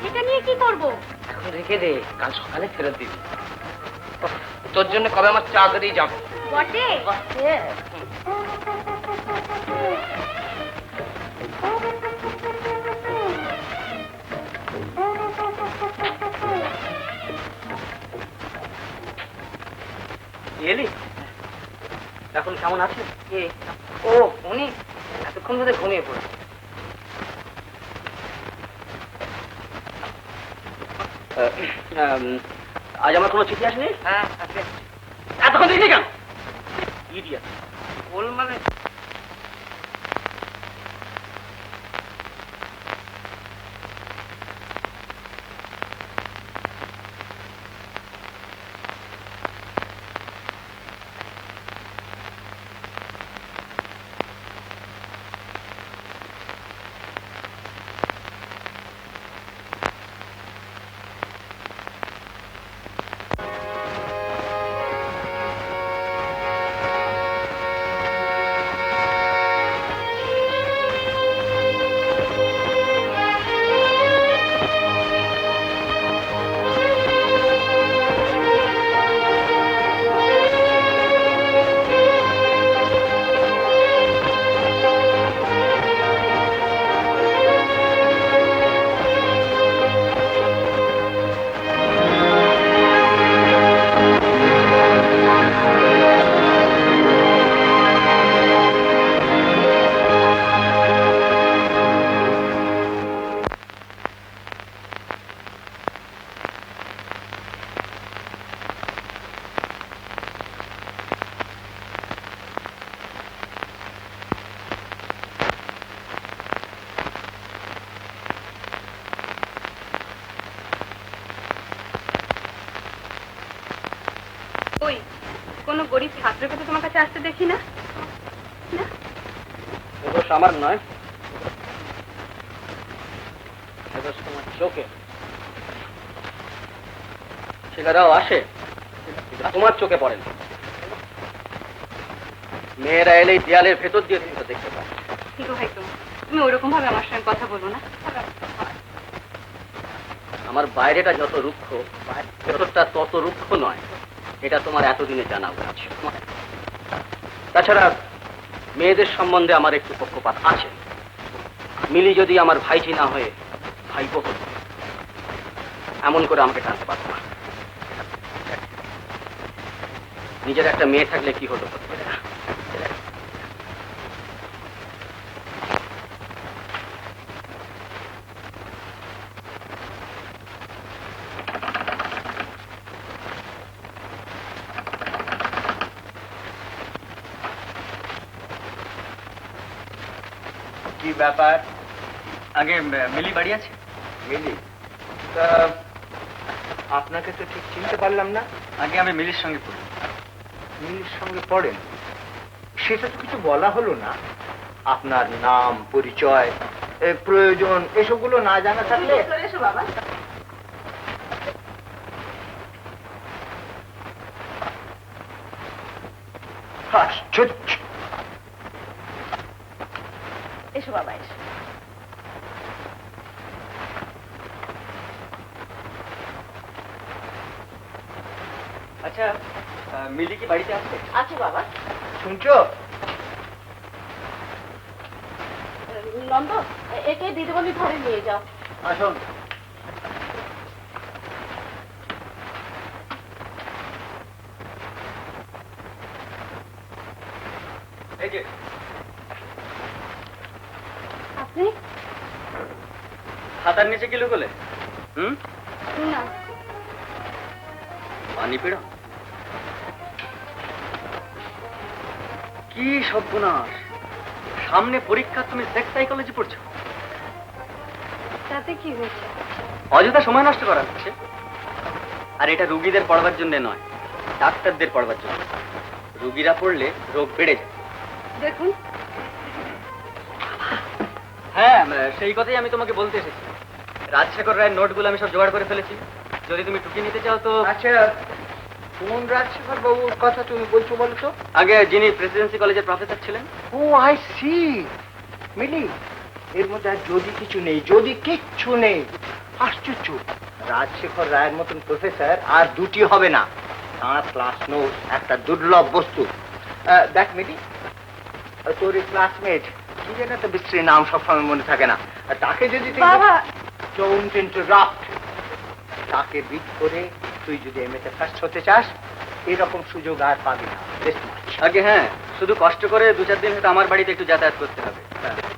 এটা নিয়ে কি করব? এখন রেখে দে, কাল সকালে ফেরত দিবি। তোর জন্য কবে আমার চাকরি যাবে। বটে? এলি? এখন কেমন আছে? কে? ও উনি এতক্ষণ ধরে ঘুমিয়ে পড়ে। আজ আমার কোনো চিঠি আসেনি? হ্যাঁ আছে। এতক্ষণ দেখি কেন? ইডিয়েট। বল মানে ওই কোনো গরিব ছাত্রকে তো তোমার কাছে আসতে দেখি না। না এ দোষ আমার নয়, এ দোষ তোমার চোখে। ছেলেরাও আসে, কিন্তু তোমার চোখে পড়ে না। মেয়েরা এলেই দেয়ালের ভেতর দিয়ে তুমি তো দেখতে পাও। দোহাই তোমার, তুমি ওরকম ভাবে আমার সঙ্গে কথা বলো না। আমার বাইরেটা যত রুক্ষ, ভেতরটা তত রুক্ষ নয়, এটা তোমার এতদিনে জানা উচিত। তাছাড়া মেয়েদের সম্বন্ধে আমার একটু পক্ষপাত আছে। মিলি যদি আমার ভাইটি না হয়ে ভাইপো হতো, এমন করে আমাকে টানতে পারত না। নিজের একটা মেয়ে থাকলে কি হতো করতে পারে না। কি ব্যাপার? আগে মিলি বাড়ি আছে? মিলি? তা আপনাকে তো ঠিক চিনতে পারলাম না। আগে আমি মিলির সঙ্গে পড়ি। মিলির সঙ্গে পড়েন? সেটা তো কিছু বলা হলো না। আপনার নাম, পরিচয়, প্রয়োজন, এসবগুলো না জানা থাকলে। বাবা আশ্চর্য। এসো বাবা এসো। আচ্ছা মিলি কি বাড়িতে আছে? আছে বাবা। শুনছো? নন্দ, একে দিদিমণি ঘরে নিয়ে যাও। আসুন। এই যে আপনি? খাতার নিচে কি লুকোলে? না পানি পেড়া? কি সর্বনাশ! সামনে পরীক্ষা, তুমি সেক্স সাইকোলজি পড়ছো? তাতে কি হয়েছে? অযথা সময় নষ্ট করা হচ্ছে। আর এটা রুগীদের পড়বার জন্য নয়, ডাক্তারদের পড়বার জন্য। রুগীরা পড়লে রোগ বেড়ে যায়। দেখুন হ্যাঁ, সেই কথাই আমি তোমাকে বলতে এসেছি। রাজশেখর রায়ের নোটগুলো আমি সব জোগাড় করে ফেলেছি। যদি তুমি টুকি নিতে চাও তো। আচ্ছা, কোন রাজশেখর বাবুর কথা তুমি বলছো বলো তো? আগে যিনি প্রেসিডেন্সি কলেজের প্রফেসর ছিলেন। ও আই সি। মিলি, এর মধ্যে আর যদি কিছু নেই, যদি কিচ্ছু নেই। আশ্চর্য, রাজশেখর রায়ের মতন প্রফেসর আর দুটি হবে না। তাঁর ক্লাস নোট একটা দুর্লভ বস্তু। দেখ মিলি, তোর ক্লাসমেট কি যেন একটা বিশ্রী নাম সবসময় মনে থাকে না, তাকে যদি বাবা ডোন্ট ইন্টারাপ্ট। তাকে বিট করে তুই যদি এমএতে ফার্স্ট হতে চাস, এরকম সুযোগ আর পাবি না। আগে হ্যাঁ, শুধু কষ্ট করে 2-4 দিন হয়তো আমার বাড়িতে একটু যাতায়াত করতে হবে,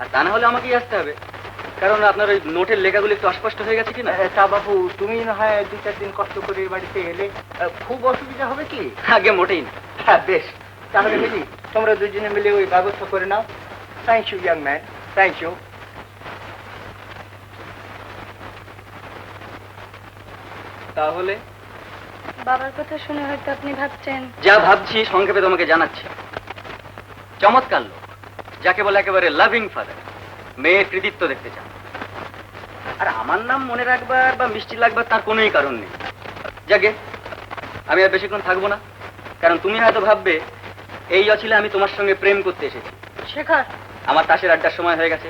আর তা না হলে আমাকেই আসতে হবে। কারণ আপনার ওই নোটের লেখাগুলি একটু অস্পষ্ট হয়ে গেছে কিনা। তা বাবু, তুমি না হয় 2-4 দিন কষ্ট করে এই বাড়িতে এলে, খুব অসুবিধা হবে কি? আগে মোটেই না। হ্যাঁ, বেশ, তাহলে মিলি তোমরা দুজনে মিলে ওই ব্যবস্থা করে নাও। Thank you young man, thank you. তাহলে বাবার কথা শুনে হয়তো আপনি ভাবছেন যা ভাবছি সংক্ষেপে তোমাকে জানাচ্ছি। চমৎকার লোক, যাকে বলে একেবারে লাভিং ফাদার, মেয়ের কৃতিত্ব দেখতে চান। আর আমার নাম মনে রাখবার বা মিষ্টি লাগবার তার কোনোই কারণ নেই। যাকে আমি আর বেশিক্ষণ থাকবো না, কারণ তুমি হয়তো ভাববে এই অছিলে আমি তোমার সঙ্গে প্রেম করতে এসেছি। শেখর, আমার তাসের আড্ডার সময় হয়ে গেছে,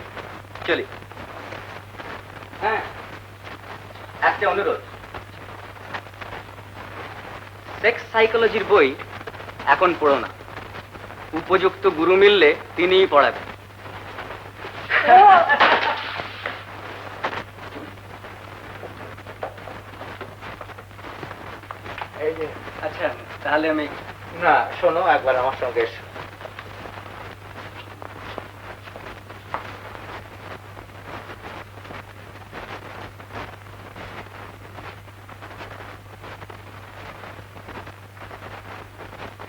চলি। হ্যাঁ, একটা অনুরোধ, সেক্স সাইকোলজির বই এখন পড়ো না, উপযুক্ত গুরু মিললে তিনিই পড়াবেন। এই যে, আচ্ছা, তাহলে আমি না শোনো, একবার আমার সঙ্গে এসো।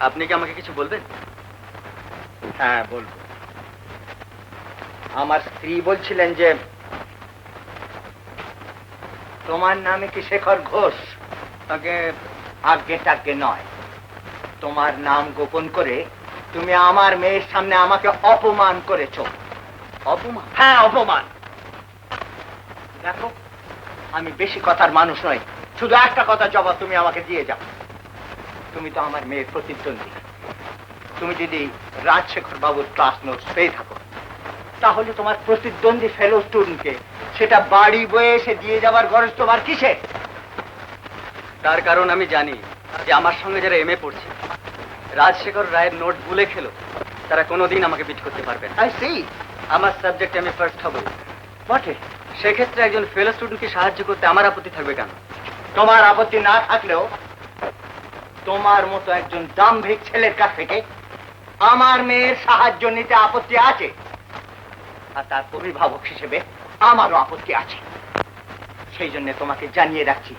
আপনি কি আমাকে কিছু বলবেন? হ্যাঁ, বলবো। আমার স্ত্রী বলছিলেন যে তোমার নামে কি শেখর ঘোষ? তাকে আজ্ঞে টাজ্ঞে নয়, তোমার নাম গোপন করে তুমি আমার মেয়ের সামনে আমাকে অপমান করেছো। অপমান? হ্যাঁ, অপমান। দেখো, আমি বেশি কথার মানুষ নই, শুধু একটা কথা জবাব তুমি আমাকে দিয়ে যাও। তুমি তো আমার মেয়ের প্রতিদ্বন্দ্বী। তুমি যদি রাজশেখর বাবুর ক্লাস নোটস পেয়ে থাকো, তাহলে তোমার প্রতিদ্বন্দ্বী ফেলো স্টুডেন্টকে সেটা বাড়ি বয়ে এসে দিয়ে যাবার গরজ তোমার কিসে? তার কারণ আমি জানি যে আমার সঙ্গে যারা এমএ পড়ছে, রাজশেখর রায়ের নোট ভুলে খেলো, তারা কোনোদিন আমাকে বিট করতে পারবে না। I see. আমার সাবজেক্টে আমি ফার্স্ট হব বটে। সেক্ষেত্রে একজন ফেলো স্টুডেন্টকে সাহায্য করতে আমার আপত্তি থাকবে কেন? তোমার আপত্তি না থাকলেও তোমার মতো একজন দাম্ভিক ছেলের কাছ থেকে আমার মেয়ের সাহায্য নিতে আপত্তি আছে, আর তার অভিভাবক হিসেবে আমারও আপত্তি আছে। সেই জন্য তোমাকে জানিয়ে রাখছি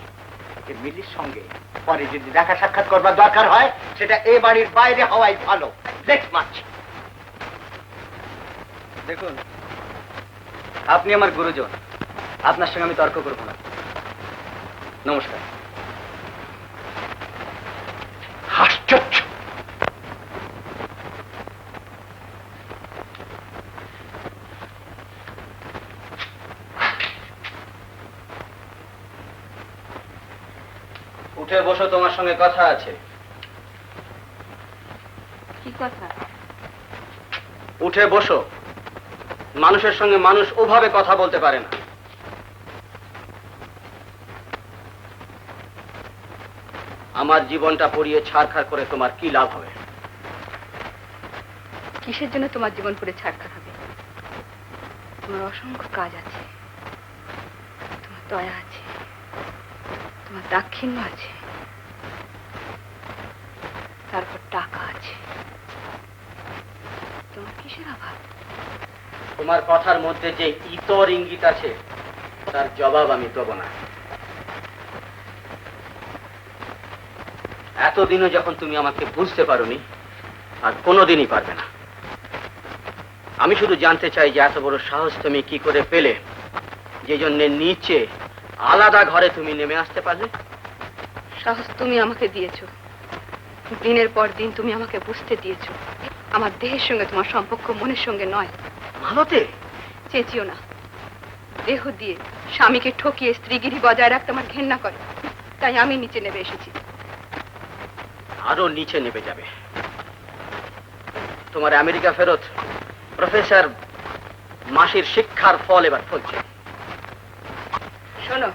যে মিলির সঙ্গে পরে যদি দেখা সাক্ষাৎ করবার দরকার হয়, সেটা এ বাড়ির বাইরে হওয়াই ভালো। Let's much. দেখুন, আপনি আমার গুরুজন, আপনার সঙ্গে আমি তর্ক করবো না। নমস্কার। আশ্চর্য। উঠে বসো, তোমার সঙ্গে কথা আছে। কি কথা? উঠে বসো। মানুষের সঙ্গে মানুষ ওভাবে কথা বলতে পারে না। আমার জীবনটা পড়িয়ে ছারখার করে তোমার কি লাভ হবে? কিসের জন্য তোমার জীবন পুরে ছাড়খার হবে? তোমার অসংখ্য কাজ আছে, তোমার দয়া আছে, তোমার দাক্ষিণ্য আছে, তারপর টাকা আছে। তোমার কিসের অভাব? তোমার কথার মধ্যে যে ইতর ইঙ্গিত আছে তার জবাব আমি দেবো না। এতদিনও যখন তুমি আমাকে বুঝতে পারোনি, আর কোনোদিনই পারবে না। আমি শুধু জানতে চাই যে এত বড় সাহস তুমি কি করে পেলে, যে জন্য নিচে আলাদা ঘরে তুমি নেমে আসতে পারলে? সাহস তুমি আমাকে দিয়েছো। দিনের পর দিন তুমি আমাকে বুঝতে দিয়েছো আমার দেহের সঙ্গে তোমার সম্পর্ক মনের সঙ্গে নয়। ভালোতে চেঁচিও না। দেহ দিয়ে স্বামীকে ঠকিয়ে স্ত্রীগিরি বজায় রাখতে আমার ঘেন্না করে, তাই আমি নিচে নেমে এসেছি। আরো নিচে নেমে যাবে। তোমার আমেরিকা ফেরত প্রফেসর মাসির শিক্ষার ফল এবার ফলছে। শোনো,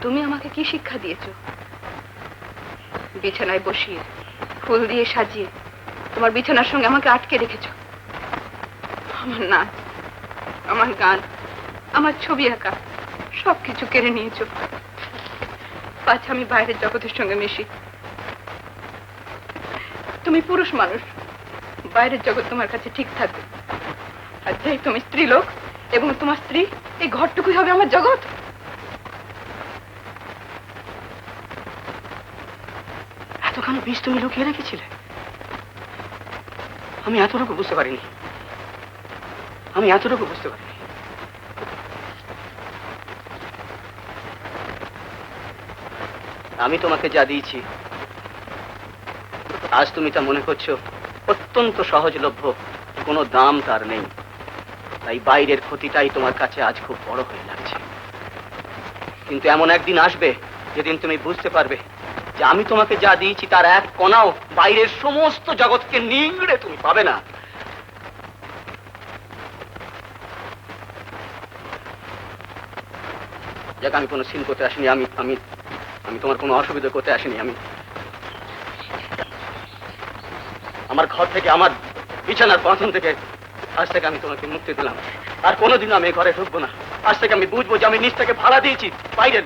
তুমি আমাকে কি শিক্ষা দিয়েছো? বিছানায় বসিয়ে ফুল দিয়ে সাজিয়ে তোমার বিছানার সঙ্গে আমাকে আটকে রেখেছো। আমার নাচ, আমার গান, আমার ছবি আঁকা সবকিছু কেড়ে নিয়েছো। পাছে আমি বাইরের জগতের সঙ্গে মিশি। তুমি পুরুষ মানুষ, বাইরের জগৎ তোমার কাছে ঠিক থাকবে, আর যেই তুমি স্ত্রী লোক এবং তোমার স্ত্রী, এই ঘরটুকুই হবে আমার জগৎ। এতখানি বিষ তুমি লুকিয়ে রেখেছিলে? আমি এতটুকু বুঝতে পারিনি, আমি এতটুকু বুঝতে পারিনি। আমি তোমাকে যা দিয়েছি আজ তুমি তা মনে করছো অত্যন্ত সহজলভ্য, কোনো দাম তার নেই। তাই বাইরের ক্ষতিটাই তোমার কাছে আজ খুব বড় হয়ে লাগছে। কিন্তু এমন একদিন আসবে যেদিন তুমি বুঝতে পারবে যে আমি তোমাকে যা দিয়েছি তার এক কণাও বাইরের সমস্ত জগৎকে নিংড়ে তুমি পাবে না। যাক, আমি কোনো সিন করতে আসিনি, আমি আমি আমি তোমার কোনো অসুবিধা করতে আসিনি। আমি আমার ঘর থেকে, আমার বিছানার বাঁধন থেকে আজ থেকে আমি তোমাকে মুক্তি দিলাম। আর কোনোদিনও আমি ঘরে ঢুকবো না। আজ থেকে আমি বুঝবো যে আমি নিজ থেকে ভাড়া দিয়েছি বাইরের।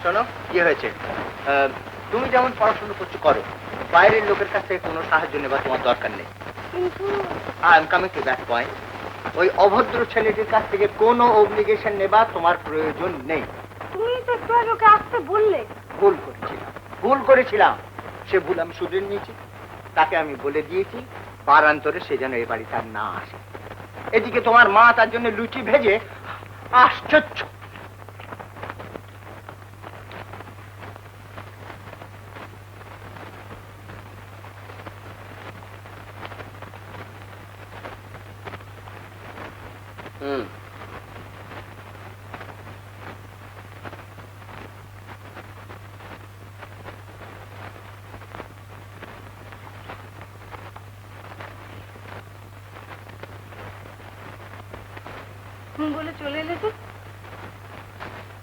শোনো, কি হয়েছে? তুমি যেমন পড়াশোনা করছো করো, বাইরের লোকের কাছ থেকে কোনো সাহায্য নেবার তোমার দরকার নেই। কিন্তু I am coming to that point. ওই অভদ্র ছেলেটির কাছ থেকে কোনো অব্লিগেশন নেবা তোমার প্রয়োজন নেই। তুমি তো একটু আগে ওকে আসতে বললে। ভুল করেছিলাম, সে ভুল আমি শুধরে নিয়েছি। তাকে আমি বলে দিয়েছি বারান্তরে সে যেন এই বাড়িতে আর না আসে। এদিকে তোমার মা তার জন্য লুচি ভেজে আশ্চর্য। বলে চলে এলে যে?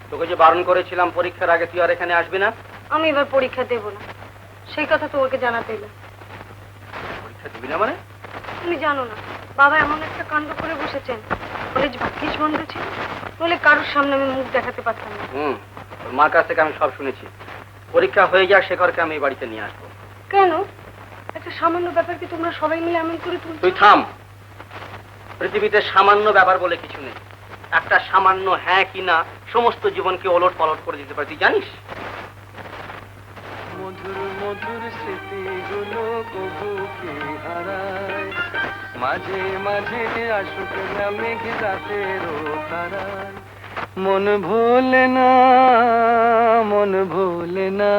তোকে যে বারণ করেছিলাম পরীক্ষার আগে তুই আর এখানে আসবি না। আমি এবার পরীক্ষা দেব না, সেই কথা তো ওকে জানাতে এলাম। পরীক্ষা দিবি না মানে? তুমি জানো না, বাবা এমন একটা কাণ্ড করে বসেছেন। কলেজ ভাগ্যিস বন্ধ ছিল, বলে কারোর সামনে আমি মুখ দেখাতে পারতাম না। তোর মার কাছ থেকে আমি সব শুনেছি। পরীক্ষা হয়ে যাক, শেখরকে আমি এই বাড়িতে নিয়ে আসবো। কেন? একটা সামান্য ব্যাপার কি তোমরা সবাই মিলে এমন করে তুলছো? তুই থাম। পৃথিবীতে সামান্য ব্যাপার বলে কিছু নেই। একটা সামান্য হ্যাঁ কি না সমস্ত জীবনকে ওলট পালট করে দিতে পারে, তুই জানিস? মধুর মধুর স্মৃতিগুলো কবু কি হারায়, মাঝে মাঝে আসুক না মেঘ রাতেরও তারায়। মন ভোলে না, মন ভোলে না,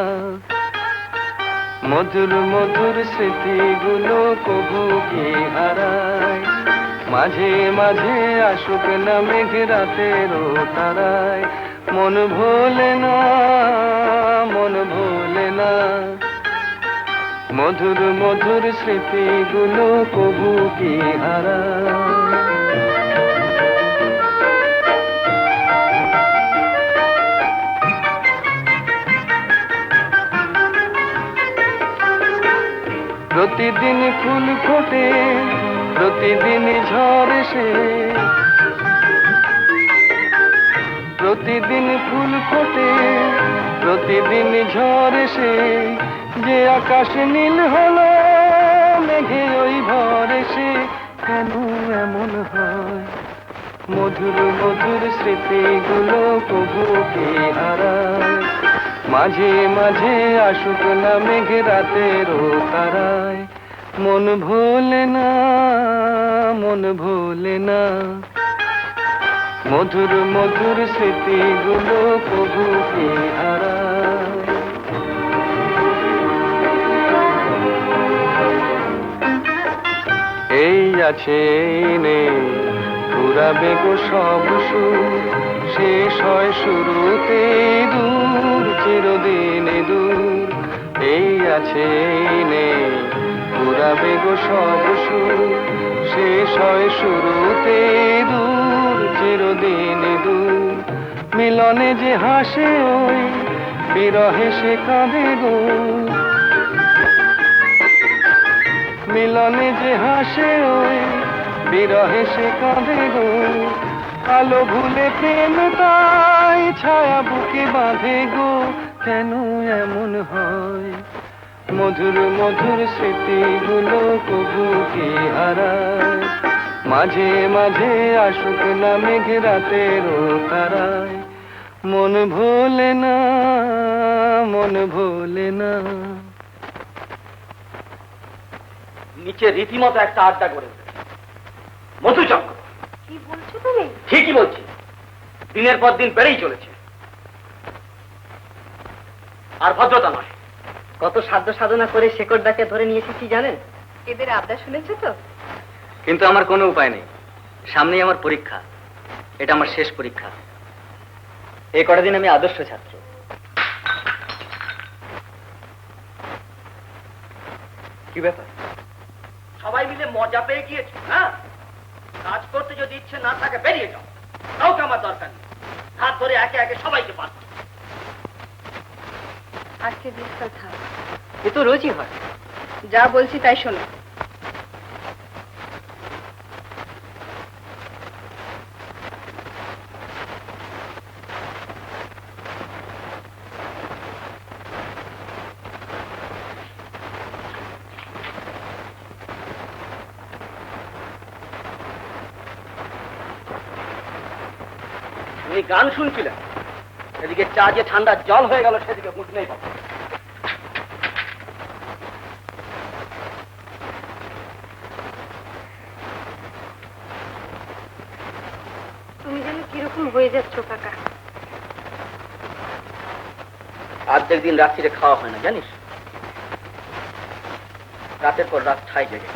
মধুর মধুর স্মৃতিগুলো কবু কি হারায়, মাঝে মাঝে আসুক না মেঘ রাতেরও তারায়। মন ভোলে না, মন ভোলে না, মধুর মধুর স্মৃতিগুলো কবু কি হারায়। প্রতিদিন ফুল ফোটে, প্রতিদিন ঝড় এসে, প্রতিদিন ফুল ফোটে, প্রতিদিন ঝড় এসে, যে আকাশ নীল হলো মেঘে ওই ভর এসে, কেন এমন হয়? মধুর মধুর স্মৃতিগুলো কবু কি হারায়, মাঝে মাঝে আসুক না মেঘ রাতেরও তারায়। মন ভোলে না, মন ভোলে না, মধুর মধুর স্মৃতিগুলো কবুকে হারায়। এই আছে এই নেই ঘুরাবে গো সব সুর, শেষ হয় শুরুতে দূর চিরদিনে দূর। এই আছে এই নেই ঘুরাবে গো সব সুর, শেষ হয় শুরুতে দূর চিরদিনে দূর। মিলনে যে হাসে ওই বিরহে সে কাঁদে গো, মিলনে যে হাসে ওই বিরহে সে কাঁদে গো। আলো ভুলে প্রেম তাই ছায়া বুকে বাঁধে গো, কেন এমন হয়? মধুর মধুর স্মৃতিগুলো কবু কি হারায়, মাঝে মাঝে আসুক না মেঘ রাতের তারায়। মন ভোলে না, মন ভোলে না। নিচে রীতিমতো একটা আড্ডা করে মধুচক্র। কি বলছো তুমি? ঠিকই বলছি, দিনের পর দিন বেড়েই চলেছে। আর ভদ্রতা নয়। কত সাধ্য সাধনা করে শেকড়টাকে ধরে নিয়ে এসেছি জানেন? এদের আবদার শুনেছো তো? কিন্তু আমার কোনো উপায় নেই, সামনেই আমার পরীক্ষা, এটা আমার শেষ পরীক্ষা। এই কটা দিন আমি আদর্শ ছাত্র। কি ব্যাপার? সবাই মিলে মজা পেয়ে গিয়েছে না? কাজ করতে যদি ইচ্ছে না থাকে বেরিয়ে যাও, কাউকে আমার দরকার নেই। হাত ধরে একে একে সবাইকে পাঠ। আজকে দিনকাল থাক, এ তো রোজই হয়। যা বলছি তাই শোনো। উনি গান শুনছিলেন, এদিকে চা যে ঠান্ডা জল হয়ে গেল সেদিকে বুঝলেই পাবো। তুমি যেন কিরকম হয়ে যাচ্ছ কাকা। অর্ধেক দিন রাত্রিরে খাওয়া হয় না জানিস, রাতের পর রাত ঠাই জেগে।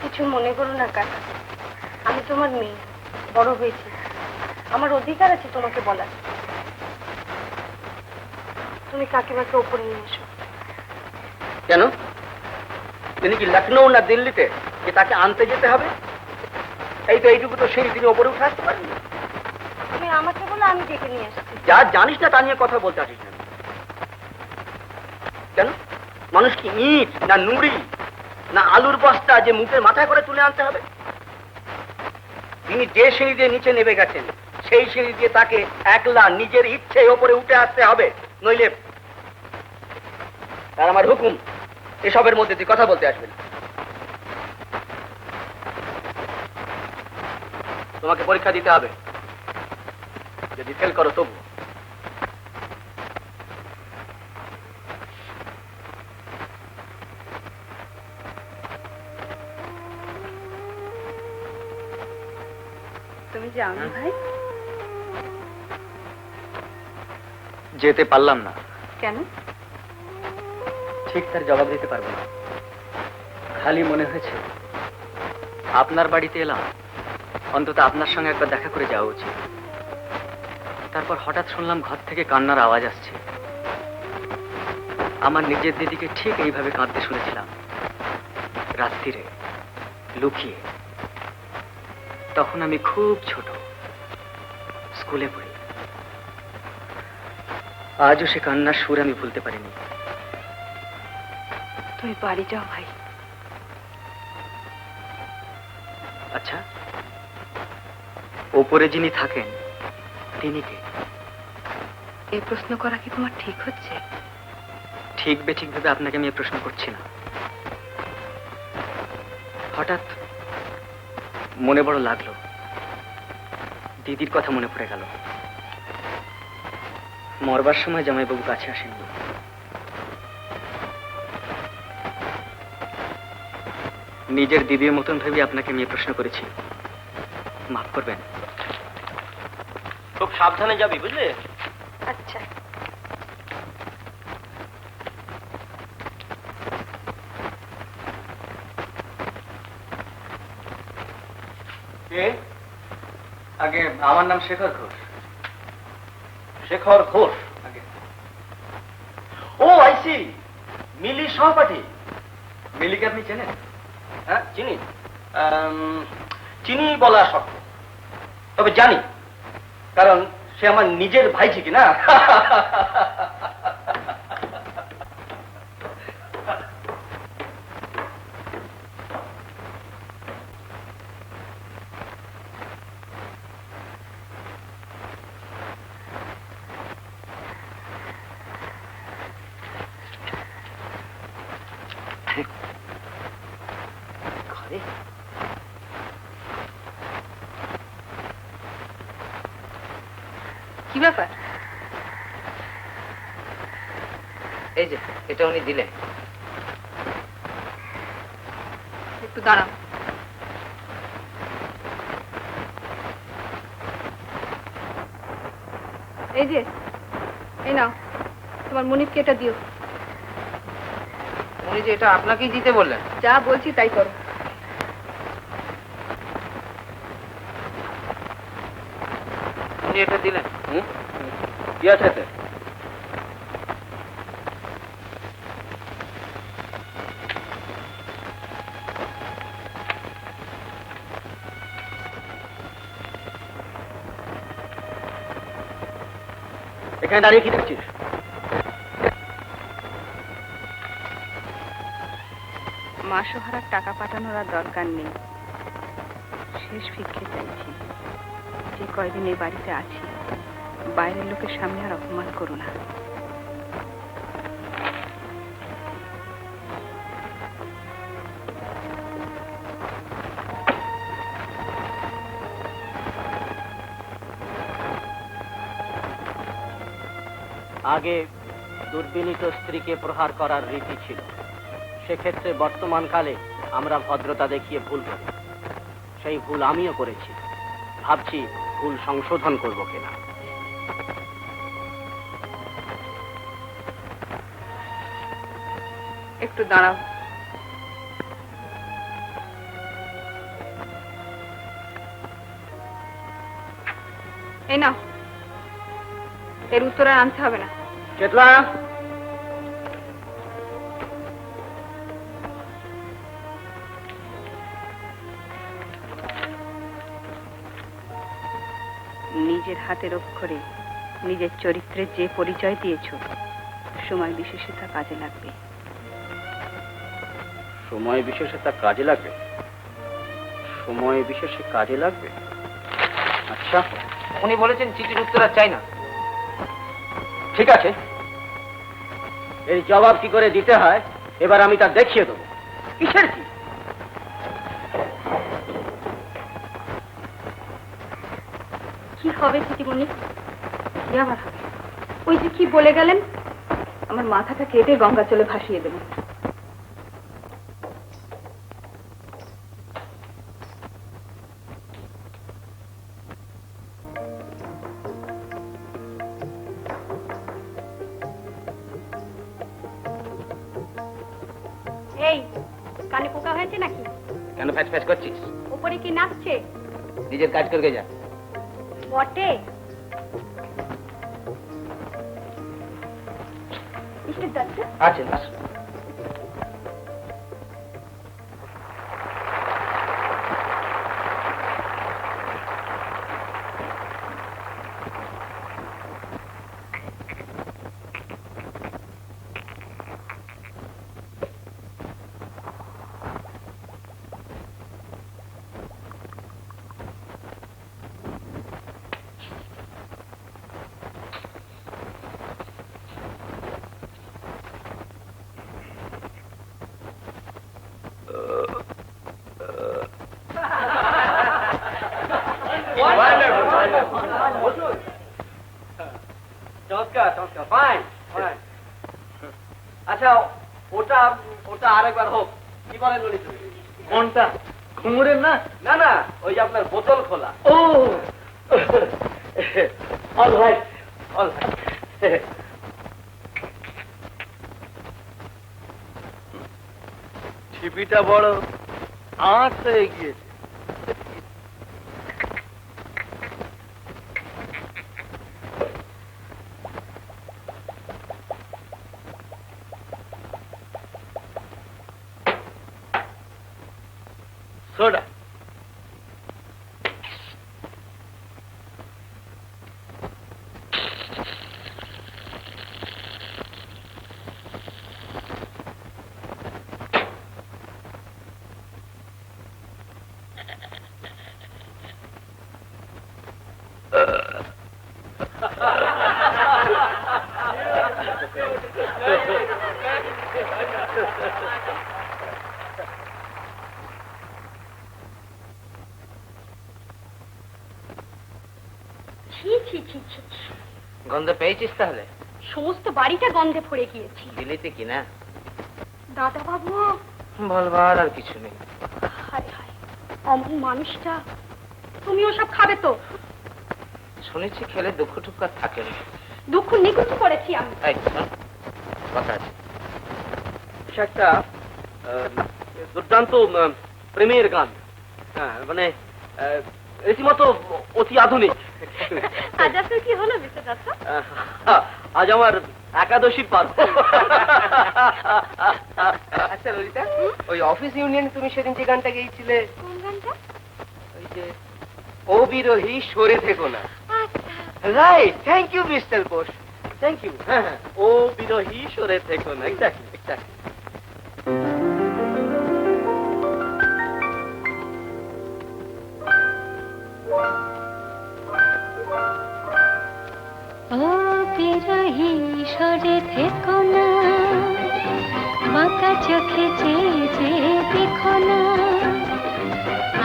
কিছু মনে করো না কাকা, আমি তোমার মেয়ে, বড় হয়েছি, আমার অধিকার আছে তোমাকে বলার। তুমি কাকিমাকে ওপরে নিয়ে এসো। কেন? তিনি কি লখনৌ না দিল্লিতে যে তাকে আনতে যেতে হবে? এই তো এইটুকু তো সেই তিনি ওপরে উঠে আসতে পারেন। তুমি আমাকে বলো, আমি ডেকে নিয়ে আসছি। যা জানিস না তা নিয়ে কথা বলতে আসিস না। কেন? মানুষ কি ইট না নুড়ি না আলুর বস্তা যে মুখের মাথায় করে তুলে আনতে হবে? তিনি যে সিঁড়ি দিয়ে নিচে নেমে গেছেন সেই সিঁড়ি দিয়ে তাকে একলা নিজের ইচ্ছে ওপরে উঠে আসতে হবে, নইলে। আর আমার হুকুম, এসবের মধ্যে তুই কথা বলতে আসবে না। তোমাকে পরীক্ষা দিতে হবে, যদি ফেল করো তবু। তুমি যাও না ভাই? যেতে পারলাম না। কেন? ঠিক তার জবাব দিতে পারবো না। খালি মনে হয়েছে আপনার বাড়িতে এলাম, অন্তত আপনার সঙ্গে একবার দেখা করে যাওয়া উচিত। তারপর হঠাৎ শুনলাম ঘর থেকে কান্নার আওয়াজ আসছে। আমার নিজের দিদিকে ঠিক এইভাবে কাঁদতে শুনেছিলাম, রাত্রিরে লুকিয়ে। তখন আমি খুব ছোট, স্কুলে পড়ি। আজও সে কান্নার সুর আমি ভুলতে পারিনি। তুমি বাড়ি যাও ভাই। আচ্ছা, ওপরে যিনি থাকেন তিনি কে? এই প্রশ্ন করা কি তোমার ঠিক হচ্ছে? ঠিক বেঠিক ভাবে আপনাকে আমি এ প্রশ্ন করছি না। হঠাৎ মনে বড় লাগলো, দিদির কথা মনে পড়ে গেল। মরবার সময় জামাইবাবু কাছে আসেননি। নিজের দিদির মতন ভেবে আপনাকে মেয়ে প্রশ্ন করেছি, মাফ করবেন। খুব সাবধানে যাবি, বুঝলে? আচ্ছা। কে? আগে আমার নাম শেখর ঘোষ। শেখর ঘোষ? আগে ও আইসি, মিলি সহপাঠী। মিলিকে আপনি চেনেন? হ্যাঁ, চিনি। চিনি বলা শক্ত, তবে জানি, কারণ সে আমার নিজের ভাইঝি কি না। ঘরে কি ব্যাপার? এই যে এটা উনি দিলেন। একটু দাঁড়াও। এই যে, এই নাও, তোমার মুনিফকে এটা দিও। উনি যে এটা আপনাকেই দিতে বললেন। যা বলছি তাই করো। উনি এটা দিলেন। কি আছে এতে? এখানে দাঁড়িয়ে কি দেখছিস? মাসোহারার টাকা পাঠানোর আর দরকার নেই। শেষ ভিক্ষে চাইছি। যে কয়দিন এই বাড়িতে আছি, বাইরের লোকের সামনে আর অপমান করো না। আগে দুর্বিনীত স্ত্রীকে প্রহার করার রীতি ছিল, সেক্ষেত্রে বর্তমানকালে আমরা ভদ্রতা দেখিয়ে ভুল করি। সেই ভুল আমিও করেছি, ভাবছি ভুল সংশোধন করব কিনা। একটু দাঁড়াও। এই নাও, এর উত্তর আর আনতে হবে না। চেতলা, নিজের হাতের অক্ষরে নিজের চরিত্রের যে পরিচয় দিয়েছো, সময় বিশেষে তা কাজে লাগবে। সময় বিশেষে তা কাজে লাগবে? সময় বিশেষে কাজে লাগবে? আচ্ছা, উনি বলেছেন চিঠির উত্তর আর চাই না। ঠিক আছে, এর জবাব কি করে দিতে হয় এবার আমি তা দেখিয়ে দেবো। কিসের কি? কি হবে দিদিমণি? কি আবার হবে? ওই যে কি বলে গেলেন? আমার মাথাটা কেটে গঙ্গা চলে ভাসিয়ে দেবো। এই কানে পোকা হয়েছে নাকি? কেন ফ্যাচ ফ্যাচ করছিস? উপরে কি নাচছে? নিজের কাজ করকে যা। বটে। মিস্টার দত্ত, আছেন আস। চমৎকার চমৎকার, ফাইন ফাইন। আচ্ছা, ওটা ওটা আরেকবার হোক। কি বলেন ললিত? কোনটা? ঘুঙুরের না? না না, ওই যে আপনার বোতল খোলা। ও অল রাইট, অল রাইট। ছিপিটা বড় আঁচ হয়ে গিয়েছে। সোডা। ছি ছি ছি ছি ছি। গন্ধ পেয়েছিস তাহলে? সমস্ত বাড়িটা গন্ধে ভরে গিয়েছি। দিল্লিতে কিনা? দাদা বাবু, বলবার আর কিছু নেই। হায় হায়, অমন মানুষটা। তুমি ওসব খাবে তো? শুনেছি খেলে দুঃখ টুক আর থাকে না। দুঃখ নিকুচি করেছি আমি। এই, শোন, কথা আছে। সে একটা দুর্দান্ত প্রেমের গান। হ্যাঁ, মানে রীতিমতো অতি আধুনিক। আজ আপনার কি হলো মিস্টার দত্ত? আজ আমার একাদশীর পার। আচ্ছা ললিতা, ওই অফিস ইউনিয়নে তুমি সেদিন যে গানটা গেয়েছিলে, কোন গানটা? ওই যে ও বিরোহী সরে থেকো না। আচ্ছা, right, thank you mister Bose. Thank you. হ্যাঁ হ্যাঁ, ও বিরোহী সরে থেকো না। Exactly exactly. ও বিরোহী সরে থেকো না, বাঁকা চোখে চেয়ে চেয়ে দেখো না,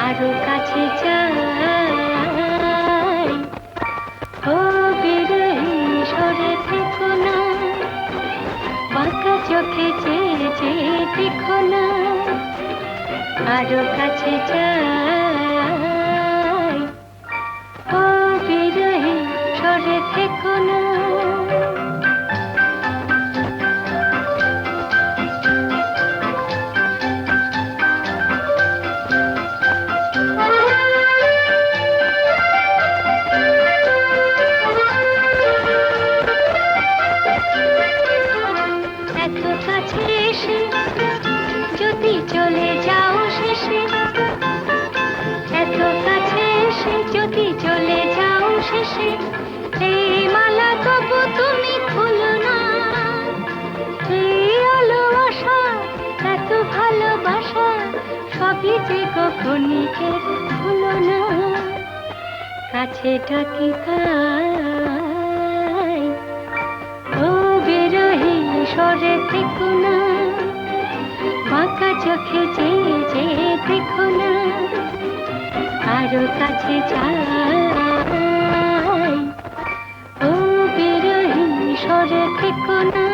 আরো কাছে যাই। ও বিরোহী সরে থেকো না, বাঁকা চোখে চেয়ে চেয়ে দেখো না, আরো কাছে যাই। ও বিরোহী সরে থেকো না। এত কাছে এসে যদি চলে যাও শেষে, এত কাছে এসে যদি চলে যাও শেষে, এই মালা তবু তুমি খুলো না। এই আলো আশা, এত ভালোবাসা, সবই যে কখনিকের ভুলো না। কাছে ডাকি তাই, ও বিরোহী সরে থেকো না, বাঁকা চোখে চেয়ে চেয়ে দেখো না, আরো কাছে যাই। ও বিরোহী সরে থেকো না।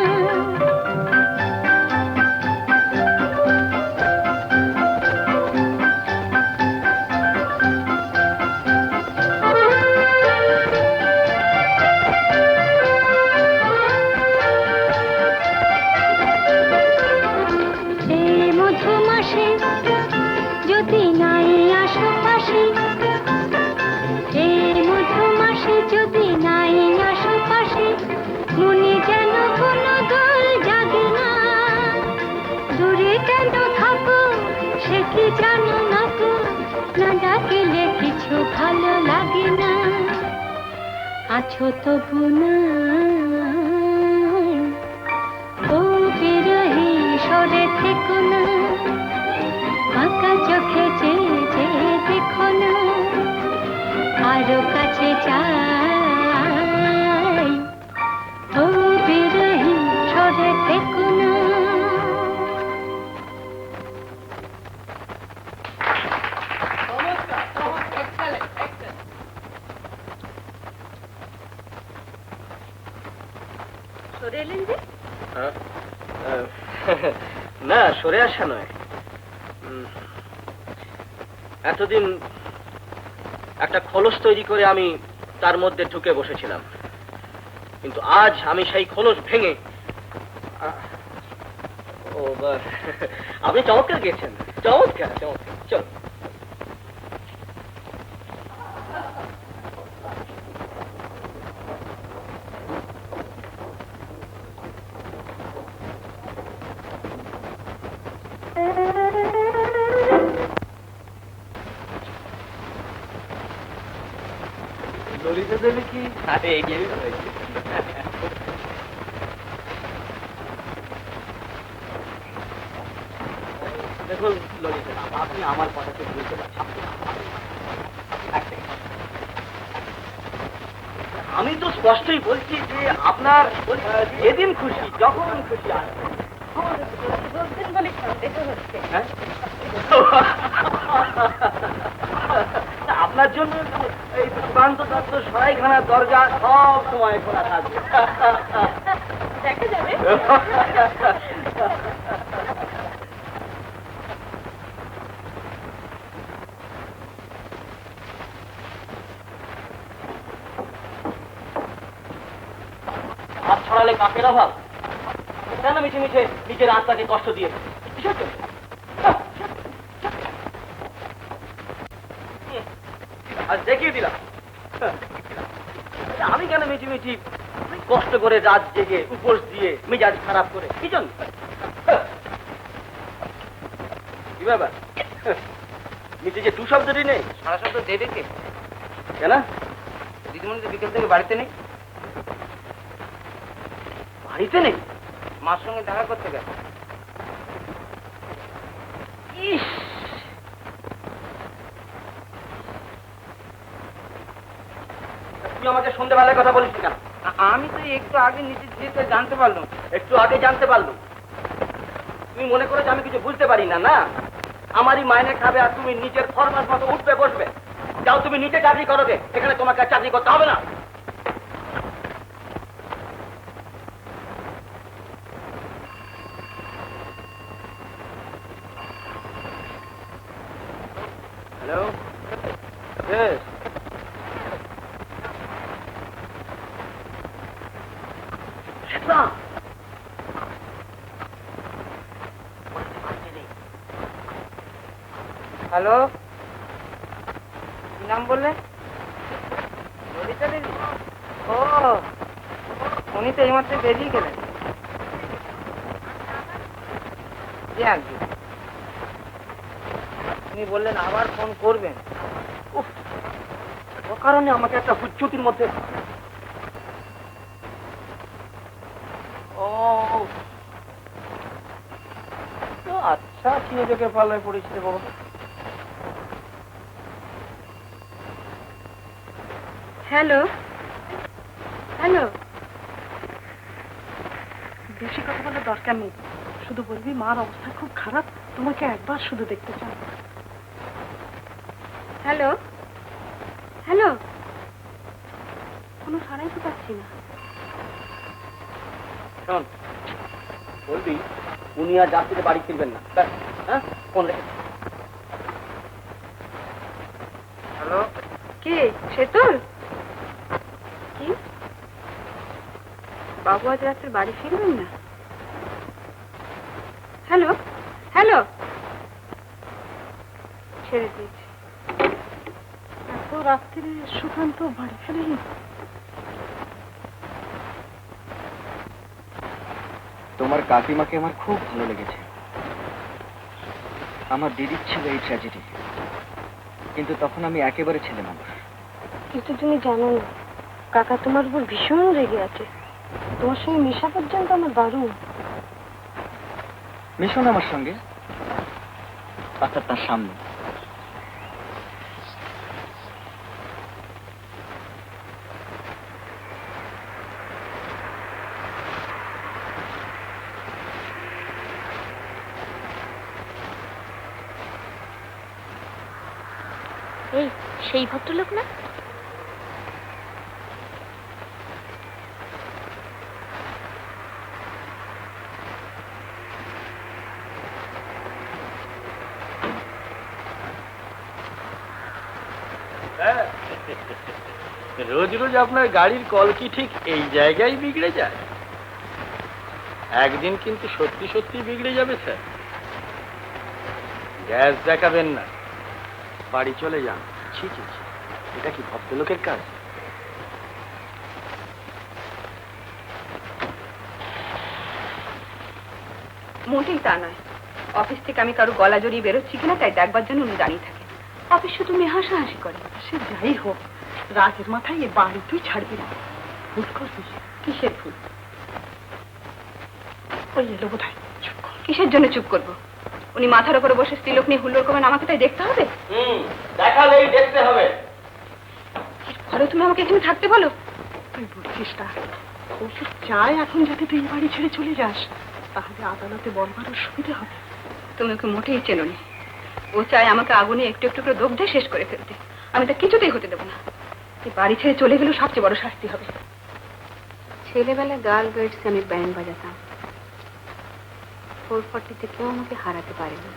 এই মধুমাসে যদি নাই আশেপাশে, এই মধুমাসে যদি নাই আশেপাশে, মনে যেন কোনো দোল জাগে না। দূরে কেন থাকো সে কি জানো না গো, না ডাকিলে কিছু ভালো লাগে না। আছো তবু না, ও বিরোহী সরে থেকো না, বাঁকা চোখে চেয়ে চেয়ে দেখো না, আরো কাছে যাই। ও বিরোহী সরে থেকো না। সরে এলেন যে? না, সরে আসা নয়। এতদিন একটা খোলস তৈরি করে আমি তার মধ্যে ঢুকে বসেছিলাম, কিন্তু আজ আমি সেই খোলস ভেঙে আপনি চমৎকার গেছেন, চমৎকার চমৎকার। চল। ললিতা দেবী কি? আরে এগিয়ে হয়েছে। দেখুন ললিতা, আপনি আমার কথাকে বুঝতে পারছেন। আমি তো স্পষ্টই বলছি যে আপনার যেদিন খুশি, যখন খুশি আসবে। বলছেন বলে সন্দেহ হচ্ছে। হ্যাঁ? আপনার জন্য এই প্রান্ত তত্ত্ব সরাইখানার দরজা সব সময় খোলা থাকবে। দেখা যাবে। হাত ছড়ালে কাকের অভাব, কেন মিছে মিছে নিজের আত্মাকে কষ্ট দিয়ে? কিসের জন্য? আজ দেখিয়ে দিলাম আমি কেন মিটিমিটি কষ্ট করে রাত জেগে উপোস দিয়ে মেজাজ খারাপ করে, কি জন্য? কি ব্যাপার, নিচে যে টু শব্দটি নেই, সারা শব্দ দেবে কে? কেন দিদিমণি তো বিকেল থেকে বাড়িতে নেই, বাড়িতে নেই? মার সঙ্গে দেখা করতে গেছে। ইস, তুই আমাকে সন্ধ্যেবেলায় কথা বলিস কেন? আমি তো একটু আগে নিজে যেতে জানতে পারলাম। একটু আগে জানতে পারলাম? তুমি মনে করো যে আমি কিছু বুঝতে পারি না? না, আমারই মাইনে খাবে আর তুমি নিজের ফরমাস মতো উঠবে বসবে। যাও, তুমি নিচে চাকরি করবে, এখানে তোমাকে আর চাকরি করতে হবে না। হ্যালো, হ্যালো, কি নাম বললে? ললিতা দেবী? ও, উনি তো এইমাত্র বেরিয়ে গেলেন। জি আগে উনি বললেন আবার ফোন করবেন। উফ, ও কারণে আমাকে একটা হুচ্চুতির মধ্যে। ও আচ্ছা, কি নিজেকে পাল্লায় পড়েছিল বাবা। হ্যালো হ্যালো, বেশি কথা বলার দরকার নেই, শুধু বলবি মার অবস্থা খুব খারাপ, তোমাকে একবার শুধু দেখতে চান। হ্যালো হ্যালো, কোনো সাড়াই তো পাচ্ছি না। শোন, বলবি উনি আর যাত্রীতে বাড়ি ফিরবেন না। ব্যাস, হ্যাঁ, ফোন রেখে। হ্যালো, কে? সেতুল? কি বাবু আজ রাত্রে বাড়ি ফিরবেন না? হ্যালো হ্যালো, ছেড়ে দিয়েছি। এত রাত্রিরে সুকান্ত বাড়ি ফেরেনি? তোমার কাকিমাকে আমার খুব ভালো লেগেছে। আমার দিদির ছিল এই ট্র্যাজেডি, কিন্তু তখন আমি একেবারে ছেলে মানুষ। কিন্তু তুমি জানো না, কাকা তোমার উপর ভীষণ রেগে আছে। তোমার সঙ্গে মেশা পর্যন্ত আমার দারুণ। মিশন আমার সঙ্গে, অর্থাৎ তার সামনে। এই সেই ভদ্রলোক না? রোজ রোজ আপনার গাড়ির কল কি ঠিক এই জায়গায় বিগড়ে যায়? একদিন কিন্তু সত্যি সত্যি বিগড়ে যাবে স্যার। গ্যাস দেখাবেন না, বাড়ি চলে যান। ছি ছি ছি, এটা কি ভদ্রলোকের কাজ? মোটেই তা নয়। অফিস থেকে আমি কারো গলা জড়িয়ে বেরোচ্ছি কিনা তাই দেখবার জন্য উনি দাঁড়িয়ে থাকেন। অফিস শুধু উনি হাসাহাসি করে। সে যাই হোক, রাগের মাথায় এ বাড়ি তুই ছাড়বি না। ভুল করবি। কিসের ভুল? ওই এলো বোধ হয়। চুপ কর। কিসের জন্য চুপ করব? উনি মাথার উপরে বসে স্ত্রীলোক নিয়ে হুল্লোড় করবেন, আমাকে তাই দেখতে হবে? দেখালেই দেখতে হবে। ঘরে তুমি আমাকে এখানে থাকতে বলো? তুই বুঝছিস না, ও তো চায় এখন যাতে তুই এই বাড়ি ছেড়ে চলে যাস, তাহলে আদালতে বলবার ওর সুবিধা হবে। তুমি ওকে মোটেই চেনো নি। ও চায় আমাকে আগুনে একটু একটু করে দগ্ধে শেষ করে ফেলতে। আমি তা কিছুতেই হতে দেবো না। এই বাড়ি ছেড়ে চলে গেলেও সবচেয়ে বড় শাস্তি হবে। ছেলেবেলায় গার্ল গাইডসে আমি ব্যান্ড বাজাতাম। 440-তে কেউ আমাকে হারাতে পারেনি।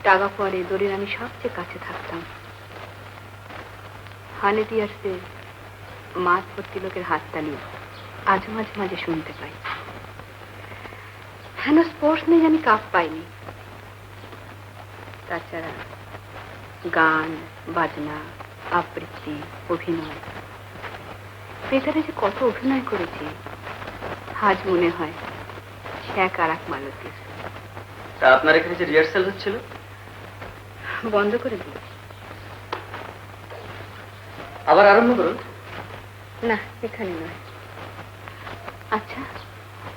টাকা পরে দড়ির আমি সবচেয়ে কাছে থাকতাম। 100 ইয়ার্সে মাছ ভর্তি লোকের হাততালি আজও মাঝে মাঝে শুনতে পাই। হ্যাঁ, স্পোর্টস নিয়ে আমি কাপ পাইনি। তাছাড়া গান বাজনা, আবৃত্তি, অভিনয়, বেতারে যে কত অভিনয় করেছি আজ মনে হয় সে এক আর এক মালতীর। তা আপনার এখানে যে রিহার্সাল হচ্ছিল বন্ধ করে দিই? আবার আরম্ভ করুন। না, এখানে নয়। আচ্ছা,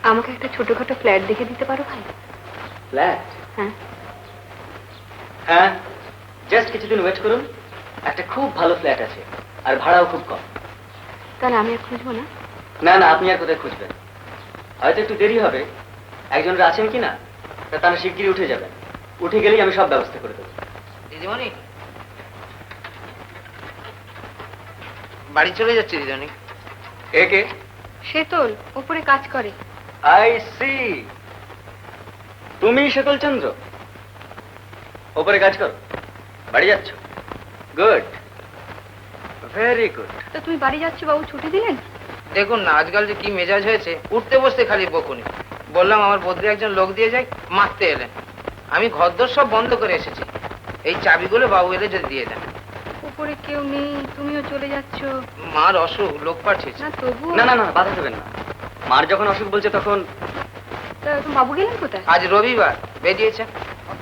আমাকে একটা ছোটখাটো ফ্ল্যাট দেখে দিতে পারো ভাই? ফ্ল্যাট? হ্যাঁ। হ্যাঁ, জাস্ট কিছুদিন ওয়েট করুন। একটা খুব ভালো ফ্ল্যাট আছে, আর ভাড়াও খুব কম। তাহলে আমি আর খুঁজবো না? না না, আপনি আর কোথায় খুঁজবেন? হয়তো একটু দেরি হবে। একজনের আছেন কি না, তারা শিগগিরই উঠে যাবেন। উঠে গেলেই আমি সব ব্যবস্থা করে দেবো। দিদিমণি, বাড়ি চলে যাচ্ছে দিদিমণি। একে শেতল উপরে কাজ করে। আই সি, তুমি শীতল চন্দ্র ওপরে কাজ করো, বাড়ি যাচ্ছ? Good, very good. তো তুমি বাড়ি যাচ্ছ, বাবু ছুটি দিলেন? দেখুন না আজকাল যে কি মেজাজ হয়েছে, উঠতে বসতে খালি বকুনি। বললাম আমার বদলে একজন লোক দিয়ে যাই, মারতে এলেন। আমি ঘরদোর সব বন্ধ করে এসেছি, এই চাবিগুলো বাবু এলে যদি দিয়ে দেন। উপরে কেউ নেই, তুমিও চলে যাচ্ছ। মার অসুখ, লোক পাঠিয়েছে। না তবু না না না, বাধা দেবেন না। মার যখন অসুখ বলছে তখন। বাবু গেলেন কোথায়? আজ রবিবার, বেরিয়েছে।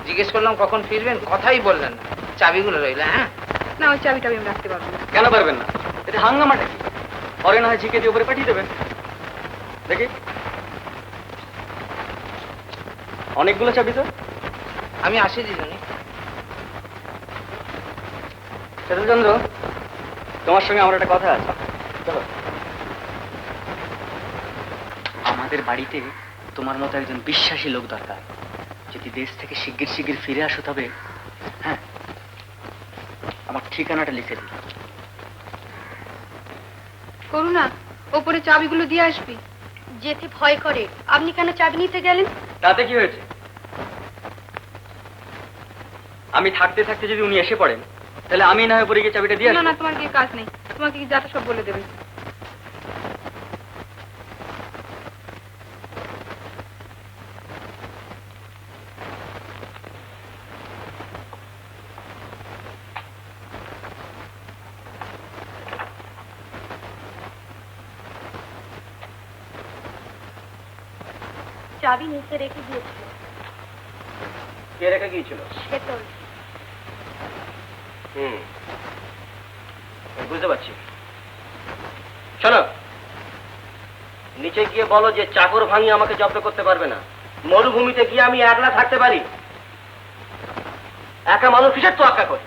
জিজ্ঞেস করলাম কখন ফিরবেন, কথাই বললেন না। চাবিগুলো রইল। হ্যাঁ না, ওই চাবিটা আমি রাখতে পারবো না। কেন পারবেন না? এটা হাঙ্গামাটা কি? পরে না হয় ঝিকে দিয়ে উপরে পাঠিয়ে দেবেন। দেখি, অনেকগুলো চাবি তো। আমি আসি দিদিমণি। শীতলচন্দ্র, তোমার সঙ্গে আমার একটা কথা আছে। চলো। আমাদের বাড়িতে তোমার মতো একজন বিশ্বাসী লোক দরকার। যদি দেশ থেকে শিগগির শিগগির ফিরে আসো তবে। হ্যাঁ, আমার ঠিকানাটা লিখে দিই। করুণা, ওপরে চাবিগুলো দিয়ে আসবি। যেতে ভয় করে। আপনি কেন চাবি নিতে গেলেন? তাতে কি হয়েছে? আমি থাকতে থাকতে যদি উনি এসে পড়েন, তাহলে আমি না হয় পরে গিয়ে চাবিটা দিয়ে না আসবো। না, তোমার গিয়ে কাজ নেই। তোমাকে কি যাটা সব বলে দেবে। চাবি নিচে রেখে দিয়েছিল। কে রেখে গিয়েছিল? শেতল। বুঝতে পারছি। শোনো, নিচে গিয়ে বলো যে চাকর ভাঙিয়ে আমাকে জব্দ করতে পারবে না। মরুভূমিতে গিয়ে আমি একলা থাকতে পারি। একা মানুষ কিসের তো আঁকা করে।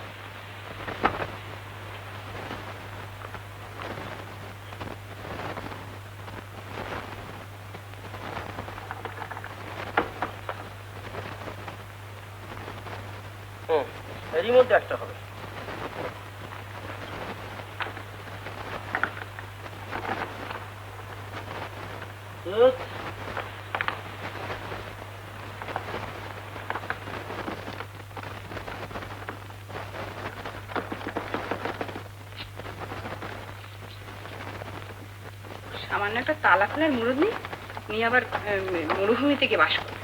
এরই মধ্যে একটা হবে। সামান্য একটা তালা খোলার মুরুদ নেই, উনি আবার মরুভূমি থেকে বাস করে।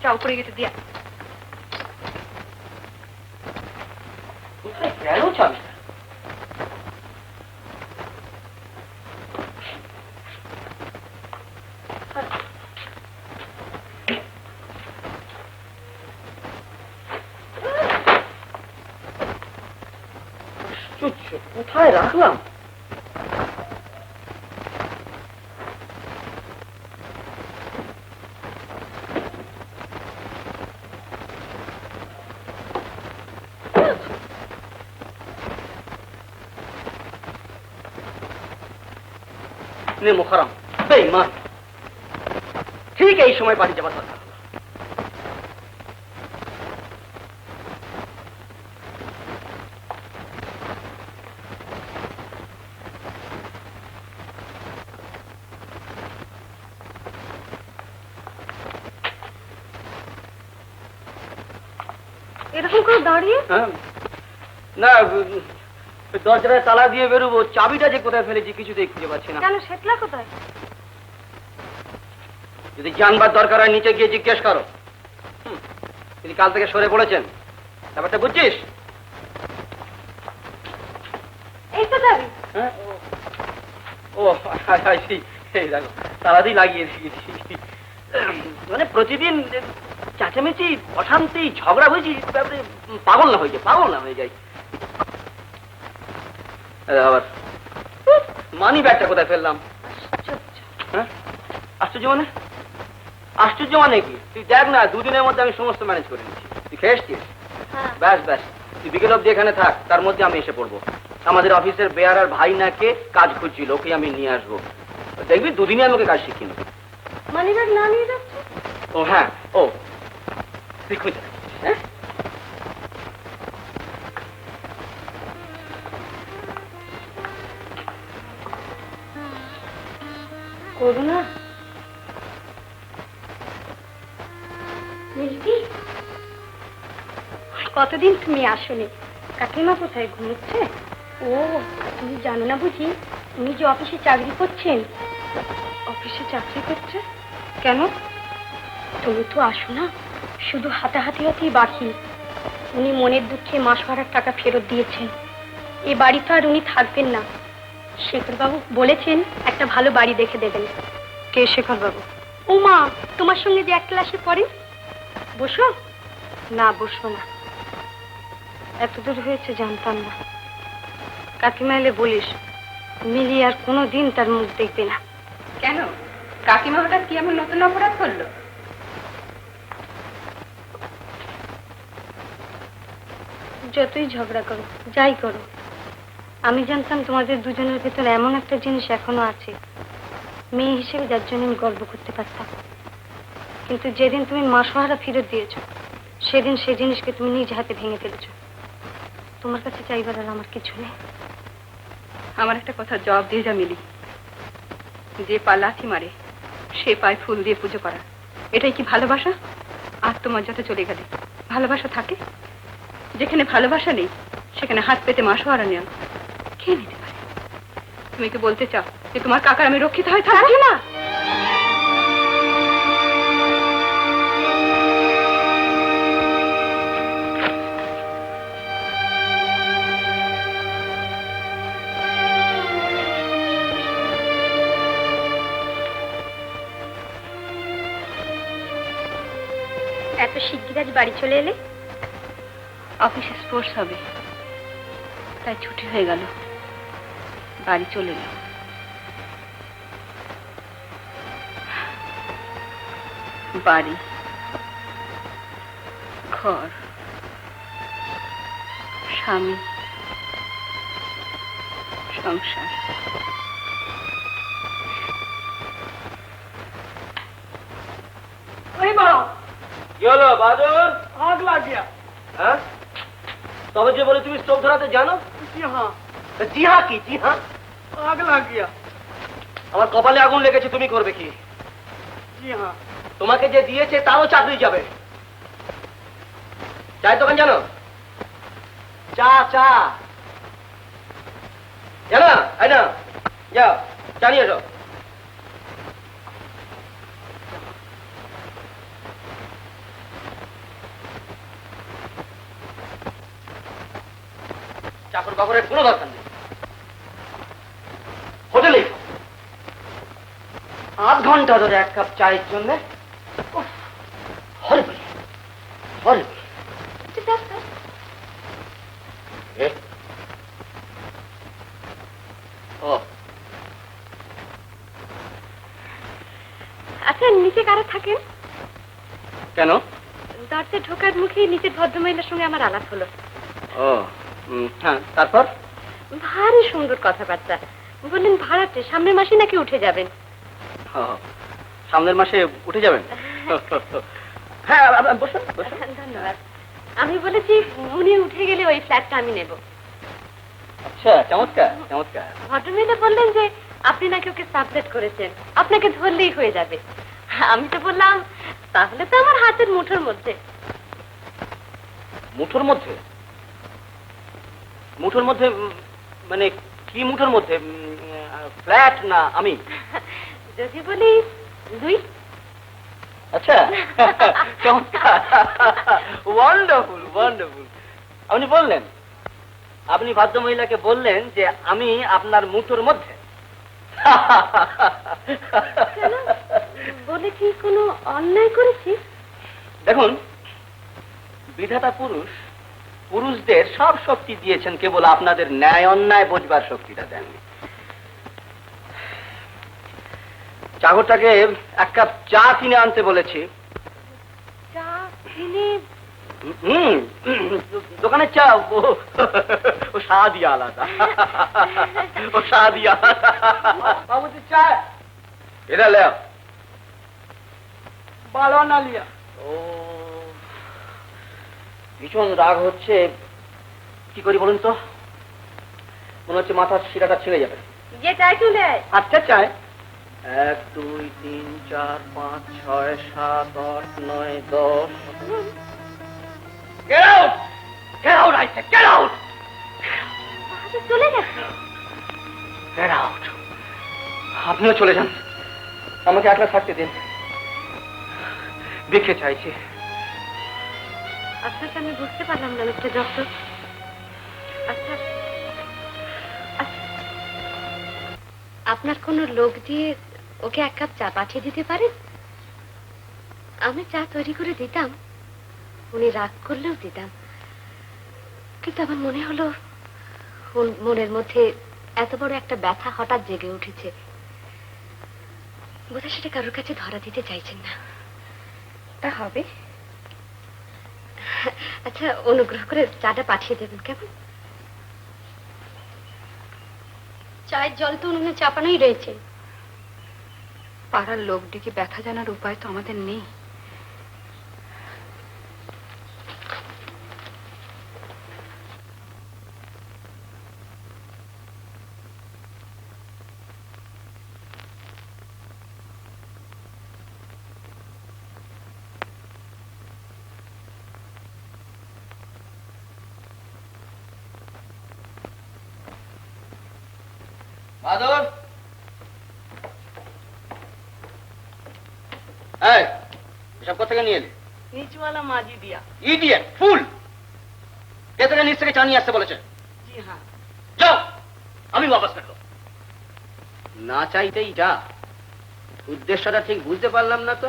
চা উপরে গেছে দিয়া। কোথায় গেল চাবি? কোথায় রাখলাম? মোখারাম বেঈমান, ঠিক এই সময় বাড়ি যাবার দরকার। এরকম করে দাঁড়িয়ে? না, দরজায় তালা দিয়ে বেরোবো, চাবিটা যে কোথায় ফেলেছি কিছুতেই খুঁজে পাচ্ছি না। কেন, শেতলা কোথায়? যদি জানবার দরকার হয় নিচে গিয়ে জিজ্ঞেস করো। তিনি কাল থেকে সরে পড়েছেন, ব্যাপারটা বুঝছিস? এই তো যাবি। ও এই দেখো তালাদি লাগিয়ে দিয়েছি। মানে প্রতিদিন চাচামেচি, অশান্তি, ঝগড়া হয়েছি, পাগল না হয়ে যায়, পাগল না হয়ে যায়। আবার মানি ব্যাগটা কোথায় ফেললাম? হ্যাঁ, আশ্চর্য মানে? আশ্চর্য মানে কি? তুই দেখ না, দুদিনের মধ্যে আমি সমস্ত ম্যানেজ করে নিচ্ছি। তুই খেয়ে এসছিস? ব্যাস ব্যাস, তুই বিকেল অব্দি এখানে থাক, তার মধ্যে আমি এসে পড়বো। আমাদের অফিসের বেয়ারার ভাই নাকে কাজ খুঁজছিল, ওকে আমি নিয়ে আসবো। দেখবি দুদিনে আমাকে কাজ শিখিয়ে নেবো। মানি ব্যাগ না নিয়ে যাচ্ছে? ও হ্যাঁ, ও তুই খুঁজে হ্যাঁ। করুণা, মিষ্টি, কতদিন তুমি আসলে? কাকিমা কোথায়, ঘুমোচ্ছে? ও, তুমি জানো না বুঝি উনি যে অফিসে চাকরি করছেন? অফিসে চাকরি করছে? কেন? তুমি তো আসো না, শুধু হাতাহাতি হাতেই বাকি। উনি মনের দুঃখে মাস ভাড়ার টাকা ফেরত দিয়েছেন। এ বাড়িতে আর উনি থাকবেন না। শেখরবাবু বলেছেন একটা ভালো বাড়ি দেখে দেবেন। কে শেখরবাবু? ও মা, তোমার সঙ্গে যে এক ক্লাসে পড়ে। বসো না। বসবো না, এত দূর হয়েছে জানতাম না। কাকিমা এলে বলিস মিলি আর কোনোদিন তার মুখ দেখবে না। কেন, কাকিমা হঠাৎ কি এমন নতুন অপরাধ করলো? যতই ঝগড়া করো, যাই করো, আমি জানতাম তোমাদের দুজনের ভেতর এমন একটা জিনিস এখনো আছে, মেয়ে হিসেবে যার জন্য আমি গর্ব করতে পারতাম। কিন্তু যেদিন তুমি মাসোহারা ফেরত দিয়েছো, সেদিন সেই জিনিসকে তুমি নিজ হাতে ভেঙে ফেলেছো। তোমার কাছে চাইবার আর আমার কিছু নেই। আমার একটা কথা জবাব দিয়ে যা মিলি, যে পা লাথি মারে সে পায়ে ফুল দিয়ে পুজো করা, এটাই কি ভালোবাসা? আত্মমর্যাদা চলে গেলে ভালোবাসা থাকে? যেখানে ভালোবাসা নেই সেখানে হাত পেতে মাসোহারা নেওয়া কে নিতে পারে? তুমি কি বলতে চাও যে তোমার কাকার আমি রক্ষিত হয়ে থাকি না? এত শিগগির আজ বাড়ি চলে এলে? অফিসে স্পোর্টস হবে, তাই ছুটি হয়ে গেল, বাড়ি চলে এলাম। বাড়ি, ঘর, স্বামী, সংসার, কি হলো বাদর? आग लग गया। হ্যাঁ, তবে যে বলে তুমি স্টোভ ধরাতে জানো? जी हाँ, জি হ্যাঁ কি? জি হ্যাঁ, आग लग गया। আমার কপালে আগুন লেগেছে, তুমি করবে কি? जी हाँ, তোমাকে যে দিয়েছে তারও চাকরি যাবে। চায়ের দোকান জানো? চা চা জানা আই না যাও জানিয়ে এসো। চাকর বাকরের কোনো দরকার নেই, হোটেলেই খাও। 8 ঘন্টা ধরে 1 কাপ চায়ের জন্য হরবি হরবি। ও আচ্ছা, নিচে কারা থাকেন? কেন? দরজা ঢোকার মুখে নিচের ভদ্রমহিলার সঙ্গে আমার আলাপ হলো। ও হ্যাঁ, তারপর? ভারী সুন্দর কথাবার্তা। বললেন ভাড়াটে সামনের মাসে নাকি উঠে যাবেন। সামনের মাসে উঠে যাবেন? হ্যাঁ, বসুন বসুন। ধন্যবাদ। আমি বলেছি উনি উঠে গেলে ওই ফ্ল্যাটটা আমি নেব। আচ্ছা, চমৎকার চমৎকার। ভদ্রমহিলা বললেন যে আপনি নাকি ওকে সাবলেট করেছেন, আপনাকে ধরলেই হয়ে যাবে। আমি তো বললাম তাহলে তো আমার হাতের মুঠোর মধ্যে। মুঠোর মধ্যে? মুঠোর মধ্যে মানে কি মুঠোর মধ্যে? ফ্ল্যাট না আমি? যদি বলি দুই। আচ্ছা, চমৎকার, ওয়ান্ডারফুল ওয়ান্ডারফুল। আপনি বললেন, আপনি ভদ্রমহিলাকে বললেন যে আমি আপনার মুঠোর মধ্যে। বলে কি কোনো অন্যায় করেছি? দেখুন, বিধাতা পুরুষদের সব শক্তি দিয়েছেন, কেবল আপনাদের ন্যায় অন্যায় বোঝবার শক্তিটা দেননি। চাকরটাকে 1 কাপ চা কিনে আনতে বলেছি। চা কিনে? দোকানের চা ও স্বাদই আলাদা, ও স্বাদই আলাদা। বাবুজি চা এটা লে ভালো না লিয়া। ও ভীষণ রাগ হচ্ছে, কি করি বলুন তো? মনে হচ্ছে মাথার শিরাটা ছিঁড়ে যাবে। যে চাই চলে আয়। আচ্ছা চাই। 1 2 3 4 5 6 7 8 9 10। Get out! Get out! I said, get out! চলে গেছে। Get out! আপনিও চলে যান, আমাকে একলা থাকতে দিন। দেখে চাইছি। আপনাকে আমি বুঝতে পারলাম না মিস্টার ডক্টর। আচ্ছা, আপনার কোনো লোক দিয়ে ওকে 1 কাপ চা পাঠিয়ে দিতে পারেন? আমি চা তৈরি করে দিতাম, উনি রাগ করলেও দিতাম, কিন্তু আমার মনে হলো মনের মধ্যে এত বড় একটা ব্যথা হঠাৎ জেগে উঠেছে। বোধহয় সেটা কারোর কাছে ধরা দিতে চাইছেন না। তা হবে? আচ্ছা, অনুগ্রহ করে চাটা পাঠিয়ে দেবেন কেমন? চায়ের জল তো উনুনে চাপানোই রয়েছে। পাড়ার লোক ডেকে ব্যথা জানার উপায় তো আমাদের নেই। বাদর, এসব কোথা থেকে নিয়ে এলি? নিচওয়ালা মাঝি দিয়া। ইডিয়েট, ফুল! কে তোকে নিচ থেকে চা নিয়ে আসতে বলেছে? জি হ্যাঁ। যাও, আমি বাপাস করবো। না চাইতেই যা, উদ্দেশ্যটা ঠিক বুঝতে পারলাম না তো।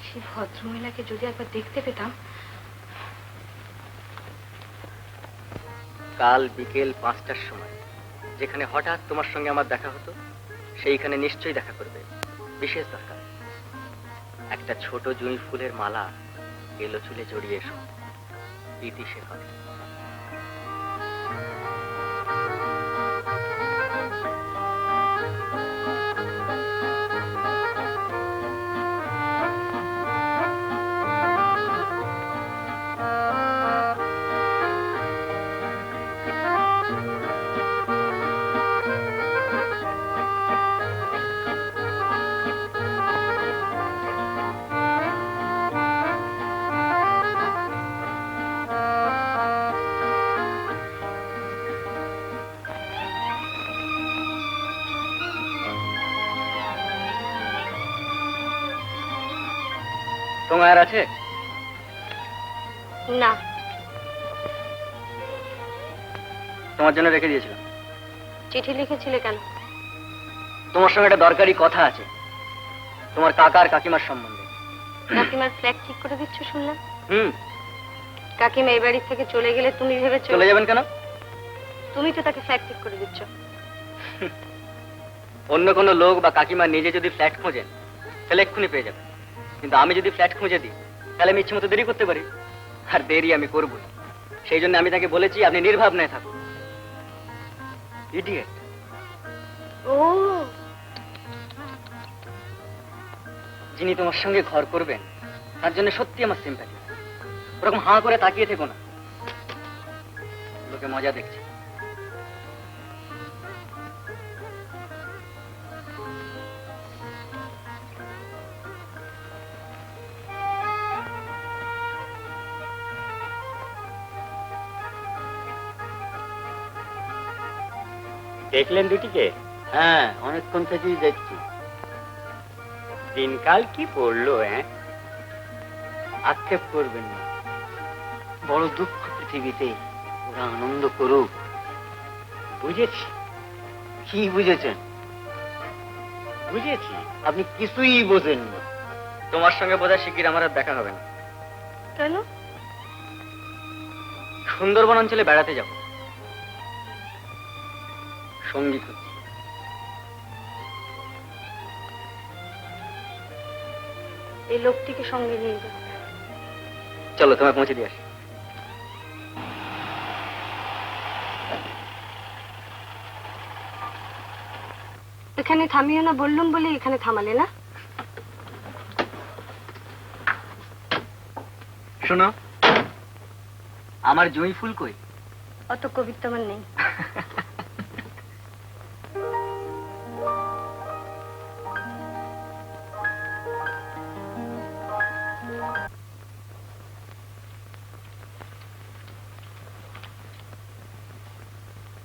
সেই ভদ্রমহিলাকে যদি একবার দেখতে পেতাম। কাল বিকেল 5টার সময় যেখানে হঠাৎ তোমার সঙ্গে আমার দেখা হতো, সেইখানে নিশ্চয়ই দেখা করবে। বিশেষ দরকার, একটা ছোট জুঁই ফুলের মালা এলো চুলে জড়িয়ে এসো। ইতি শেখর। তোমার আর আছে? না, তোমার জন্য রেখে দিয়েছিলাম। চিঠি লিখেছিলে কেন? তোমার সঙ্গে একটা দরকারি কথা আছে, তোমার কাকা আর কাকিমার সম্বন্ধে। কাকিমার ফ্ল্যাট ঠিক করে দিচ্ছ শুনলাম। হুম। কাকিমা এই বাড়ি থেকে চলে গেলে তুমি ভেবে চলে যাবেন কেন? তুমি তো তাকে ফ্ল্যাট ঠিক করে দিচ্ছ। অন্য কোনো লোক বা কাকিমা নিজে যদি ফ্ল্যাট খোঁজেন তাহলে এক্ষুনি পেয়ে যাবেন, কিন্তু আমি যদি ফ্ল্যাট খুঁজে দিই তাহলে আমি ইচ্ছে মতো দেরি করতে পারি, আর দেরি আমি করবই। সেই জন্য আমি তাকে বলেছি আপনি নির্ভাবনায় থাকুন। ইডিয়েট। ও, যিনি তোমার সঙ্গে ঘর করবেন তার জন্য সত্যি আমার সিম্প্যাথি। ওরকম হাঁ করে তাকিয়ে থেকো না, লোকে মজা দেখছে। দেখলেন দুটিকে? হ্যাঁ, অনেকক্ষণ থেকেই দেখছি। দিনকাল কি পড়লো, হ্যাঁ? আক্ষেপ করবেন না, বড় দুঃখ পৃথিবীতে, ওরা আনন্দ করুক। বুঝেছি। কি বুঝেছেন? বুঝেছি। আপনি কিছুই বোঝেন না। তোমার সঙ্গে বোধহয় শিগগির আমার আর দেখা হবে না। কেন? সুন্দরবন অঞ্চলে বেড়াতে যাব, সঙ্গী খুঁজছি। এই লোকটিকে সঙ্গে নিয়ে যাও। চলো তোমায় পৌঁছে দিয়ে আসি। এখানে থামিও না বললুম বলে এখানে থামালে না? শোনো, আমার জয়ী ফুল কই? অত কবিত্ব আমার নেই।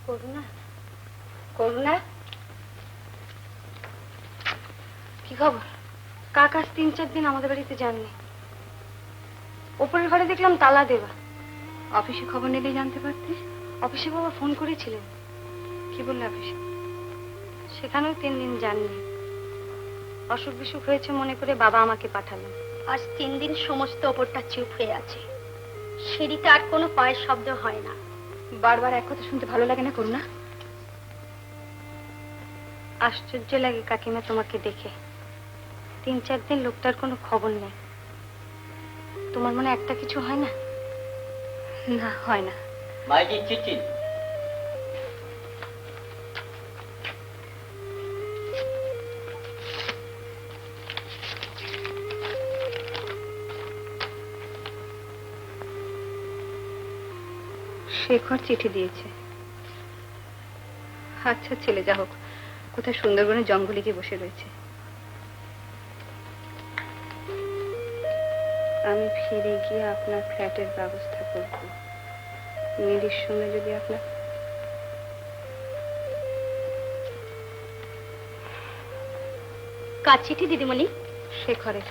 করুণা, করুণা, কি খবর? কাকা আজ 3-4 দিন আমাদের বাড়িতে যাননি। ওপরের ঘরে দেখলাম তালা দেওয়া। অফিসে খবর নিলে জানতে পারতে। অফিসে বাবা ফোন করেছিলেন। কি বললে অফিসে? সেখানেও 3 দিন যাননি। অসুখ বিসুখ হয়েছে মনে করে বাবা আমাকে পাঠালেন। আজ 3 দিন সমস্ত ওপরটা চুপ হয়ে আছে, সিঁড়িতে আর কোনো পায়ের শব্দ হয় না। বারবার এক কথা শুনতে ভালো লাগে না করুণা? আশ্চর্য লাগে কাকিমা তোমাকে দেখে। 3-4 দিন লোকটার কোনো খবর নেই। তোমার মনে একটা কিছু হয় না? না, হয় না। মাইজি চিঠি। শেখর চিঠি দিয়েছে। আচ্ছা, ছেলে যা হোক, কোথায় সুন্দরবনের জঙ্গলে গিয়ে বসে রয়েছে। আমি ফিরে গিয়ে আপনার ফ্ল্যাটের ব্যবস্থা করব। মেয়ের সঙ্গে যদি আপনার কার চিঠি দিদিমণি? শেখরের।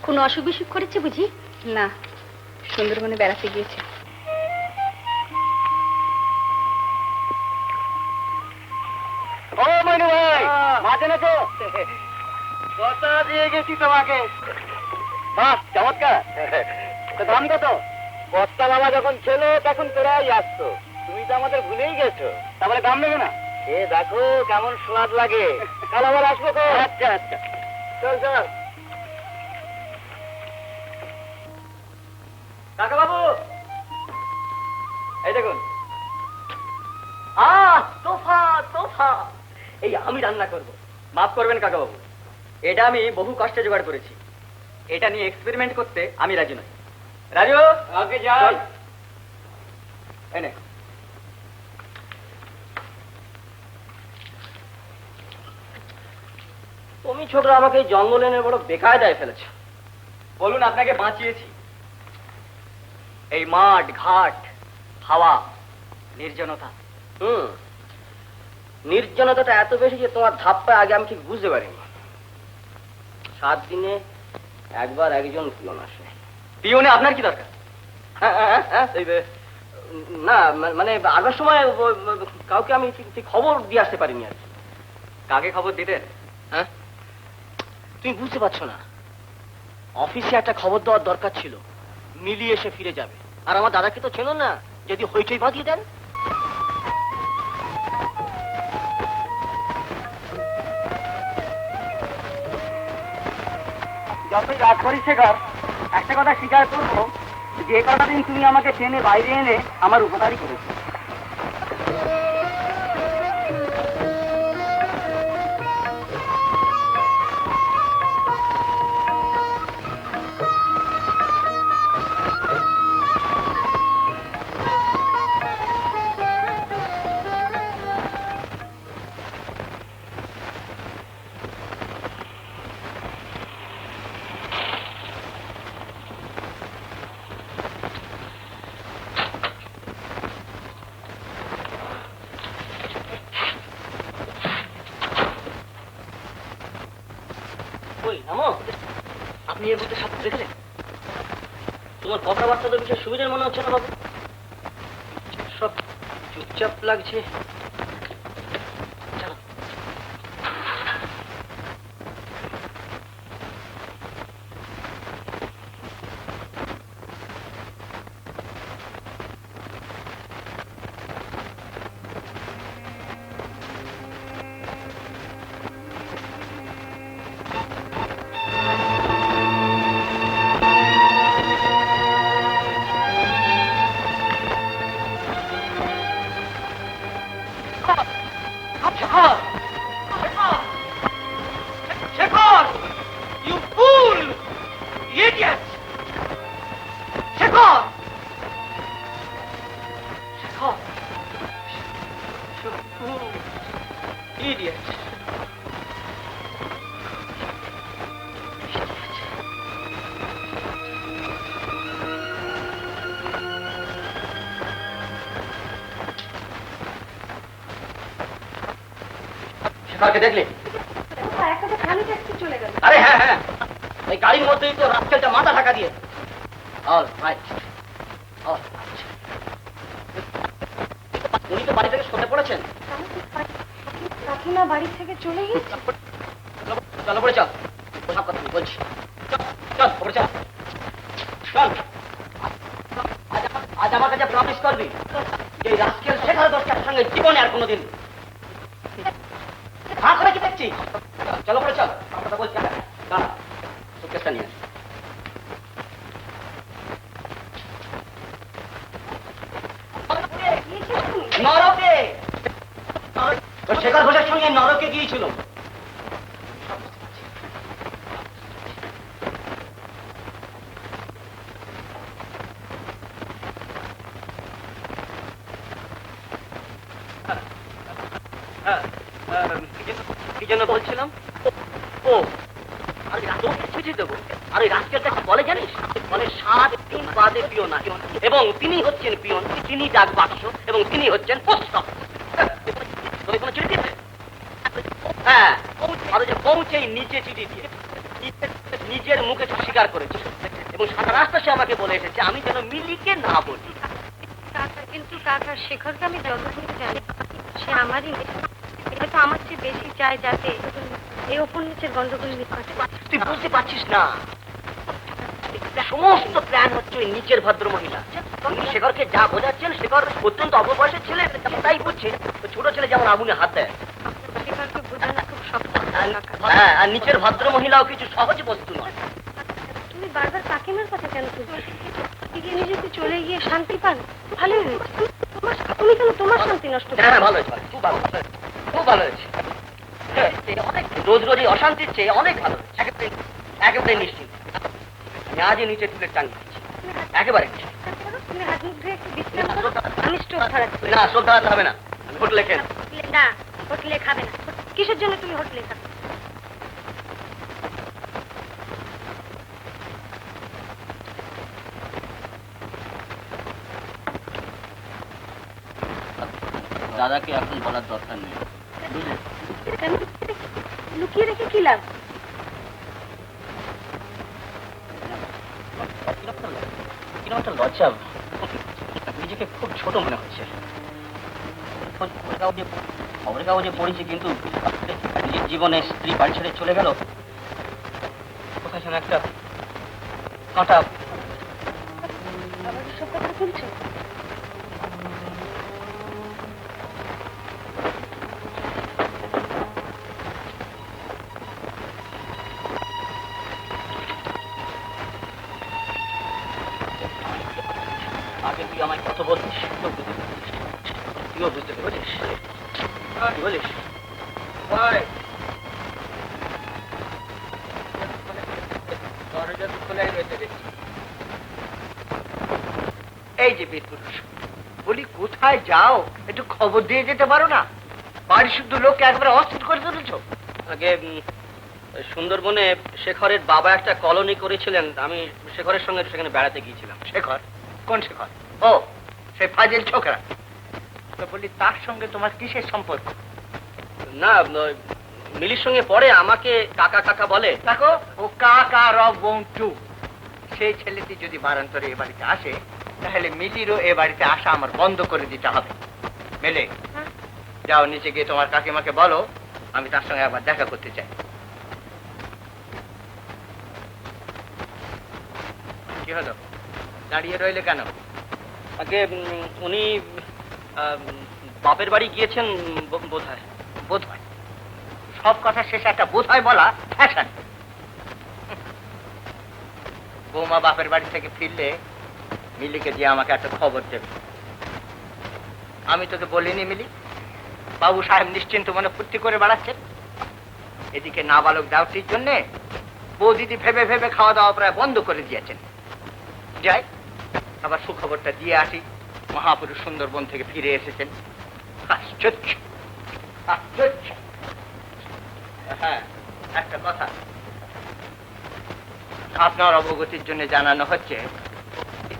কোনো অসুখ বিসুখ করেছে বুঝি? না, সুন্দরবনে বেড়াতে গিয়েছে। ও মইনু ভাই, মাঝে নাচো। কথা দিয়ে গেছি তোমাকে। বাহ, চমৎকার। তো দাম কত? বস্তা বাবা যখন ছিল তখন তোরাই আসতো, তুমি তো আমাদের ভুলেই গেছো। তারপরে দাম নেবে না? এ দেখো কেমন স্বাদ লাগে। কাল আবার আসবো তো। আচ্ছা আচ্ছা, চল চল। কাকা বাবু, এই দেখুন। তোফা তোফা, এই আমি রান্না করব। মাফ করবেন কাকা বাবু, এটা আমি বহু কষ্টে জোগাড় করেছি। এটা নিয়ে এক্সপেরিমেন্ট করতে আমি রাজি নই। রাজু, আগে যাই। এনে তুমি ছোকরা আমাকে এই জঙ্গল এনে বড় বেকায়দায় ফেলেছ। বলুন, আপনাকে বাঁচিয়েছি। এই মাঠ ঘাট, হাওয়া, নির্জনতা। নির্জনতাটা এত বেশি যে তোমার ধাপ্পায় আগে আমি ঠিক বুঝতে পারিনি। 7 দিনে একবার একজন পিয়ন আসে। পিওনে আপনার কি দরকার? না মানে আসার সময় কাউকে আমি ঠিক খবর দিয়ে আসতে পারিনি আর কি। কাকে খবর দিতেন? হ্যাঁ, তুমি বুঝতে পারছো না, অফিসে একটা খবর দেওয়ার দরকার ছিল, মিলিয়ে এসে ফিরে যাবে। আর আমার দাদাকে তো চেনো না, যদি হইচই বাঁধিয়ে দেন। যতই রাত করি শেখর, একটা কথা স্বীকার করবো, যে কটা দিন তুমি আমাকে টেনে বাইরে এনে আমার উপকারই করেছো। আপনি এর মধ্যে সাথে দেখলেন? তোমার কথাবার্তা তো বিশেষ সুবিধার মনে হচ্ছে না বাবু, সব চুপচাপ লাগছে। শেখরকে দেখলে? আরে হ্যাঁ হ্যাঁ, ওই গাড়ির মধ্যেই তো রাস্কেলটা মাথা ঢাকা দিয়ে। উনি তো বাড়ি থেকে সরে পড়েছেন। কাকিমা বাড়ি থেকে চলে গেছে। চলো পড়ে চল, সব কথা আমি বলছি। চল পড়ে চল, চল। আজ আমার কাছে প্রমিস করবি যে রাস্কেল শেখর দশটার সঙ্গে জীবনে আর কোনোদিন। হ্যাঁ করে কি দেখছি? চলো পড়ে চল, কথা বলছি। দাঁড়া, সুকেশটা নিয়ে নরকে। শেখর ঘোষের সঙ্গে নরকে গিয়েছিল। কি জন্য বলছিলাম? ও আর ছুটি দেবো। আর ওই রাস্কেলটা কি বলে জানিস? বলে 7 দিন বাদে পিয়ন আসে এবং তিনি হচ্ছেন পিয়ন, তিনি ডাক বাক্স এবং তিনি হচ্ছেন পোস্ট অফিস। কোনো চিঠি দিয়েছে? হ্যাঁ, আর যে পৌঁছেই নিচে চিঠি দিয়ে নিজের মুখে স্বীকার করেছে এবং সারা রাস্তা সে আমাকে বলে এসেছে আমি যেন মিলিকে না বলি। কিন্তু কাকা, শেখরকে আমি যতদূর জানি সে আমারই মেয়ে। হয়তো আমার চেয়ে বেশি চায় যাতে এই ওপর নিচের গন্ডগোল নিকটে। তুই বুঝতে পারছিস না, সমস্ত প্ল্যান হচ্ছে ওই নিচের ভদ্র মহিলা। শেখরকে যা বোঝাচ্ছেন, শেখর অত্যন্ত অল্প বয়সের ছেলে, তাই বুঝছে। ছোট ছেলে যেমন আগুনে হাত দেয়। শেখরকে বোঝানো খুব শক্ত। হ্যাঁ, আর নিচের ভদ্র মহিলাও কিছু সহজ বস্তু নয়। তুমি বারবার কাকিমার কথা কেন তুলছো? নিজে যদি চলে গিয়ে শান্তি পান, ভালোই হয়েছে। তুমি কেন তোমার শান্তি নষ্ট করো? হ্যাঁ, ভালো হয়েছে, খুব ভালো, খুব ভালো হয়েছে। অনেক রোজ রোজ এই অশান্তির চেয়ে অনেক ভালো হয়েছে। একেবারে নিশ্চিন্ত। আমি আজই নিচে তুলে টাঙিয়ে দিচ্ছি, একেবারে। তুমি হাত মুখ ধুয়ে একটু বিশ্রাম করো, আমি স্টোভ ধরাচ্ছি। না, স্টোভ ধরাতে হবে না, আমি হোটেলে খেয়ে না, হোটেলে খাবে না। কিসের জন্য তুমি হোটেলে খাবে? দাদাকে এখন বলার দরকার নেই। কেন? লুকিয়ে রেখে কি লাভ? একটা লজ্জা, নিজেকে খুব ছোট মনে হচ্ছে। খবরের কাগজে পড়েছি, কিন্তু নিজের জীবনে স্ত্রী বাড়ি ছেড়ে চলে গেল, কোথায় যেন একটা কাঁটা। আবার এসব কথা বলছো? আগে তুই আমায় কত বলছিস, তুইও বুঝতে পেরেছিস। কি বলিস? এই যে বীরপুরুষ, বলি কোথায় যাও, একটু খবর দিয়ে যেতে পারো না? বাড়ি শুদ্ধ লোককে একবারে অস্থির করে তুলেছ। আগে সুন্দরবনে শেখরের বাবা একটা কলোনি করেছিলেন, আমি শেখরের সঙ্গে সেখানে বেড়াতে গিয়েছিলাম। শেখর? কোন শেখর? ও, সেই ফাজিল ছোকরা। তো বলি তার সঙ্গে তোমার কিসের সম্পর্ক? না, মিলির সঙ্গে পরে আমাকে কাকা কাকা বলে। দেখো, ও কাকা রবন্টু। সেই ছেলেটি যদি বারান্তরে এ বাড়িতে আসে, তাহলে মিলিরও এ বাড়িতে আসা আমার বন্ধ করে দিতে হবে। মেলে, যাও নিচে গিয়ে তোমার কাকিমাকে বলো আমি তার সঙ্গে আবার দেখা করতে চাই। কি হলো, দাঁড়িয়ে রইলে কেন? আগে উনি বাপের বাড়ি গিয়েছেন বোধ হয়। বোধ হয়? সব কথা শেষে একটা বোধ হয় বলা ফ্যাশন। বৌমা বাপের বাড়ি থেকে ফিরলে মিলিকে দিয়ে আমাকে একটা খবর দেবে। আমি তোকে বলিনি মিলি, বাবু সাহেব নিশ্চিন্ত মনে ফুর্তি করে বেড়াচ্ছেন। এদিকে নাবালক দাওটির জন্যে বৌদিদি ভেবে ভেবে খাওয়া দাওয়া প্রায় বন্ধ করে দিয়েছেন। যাই আবার সুখবরটা দিয়ে আসি, মহাপুরুষ সুন্দরবন থেকে ফিরে এসেছেন। আশ্চর্য, আশ্চর্য। হ্যাঁ, একটা কথা আপনার অবগতির জন্য জানানো হচ্ছে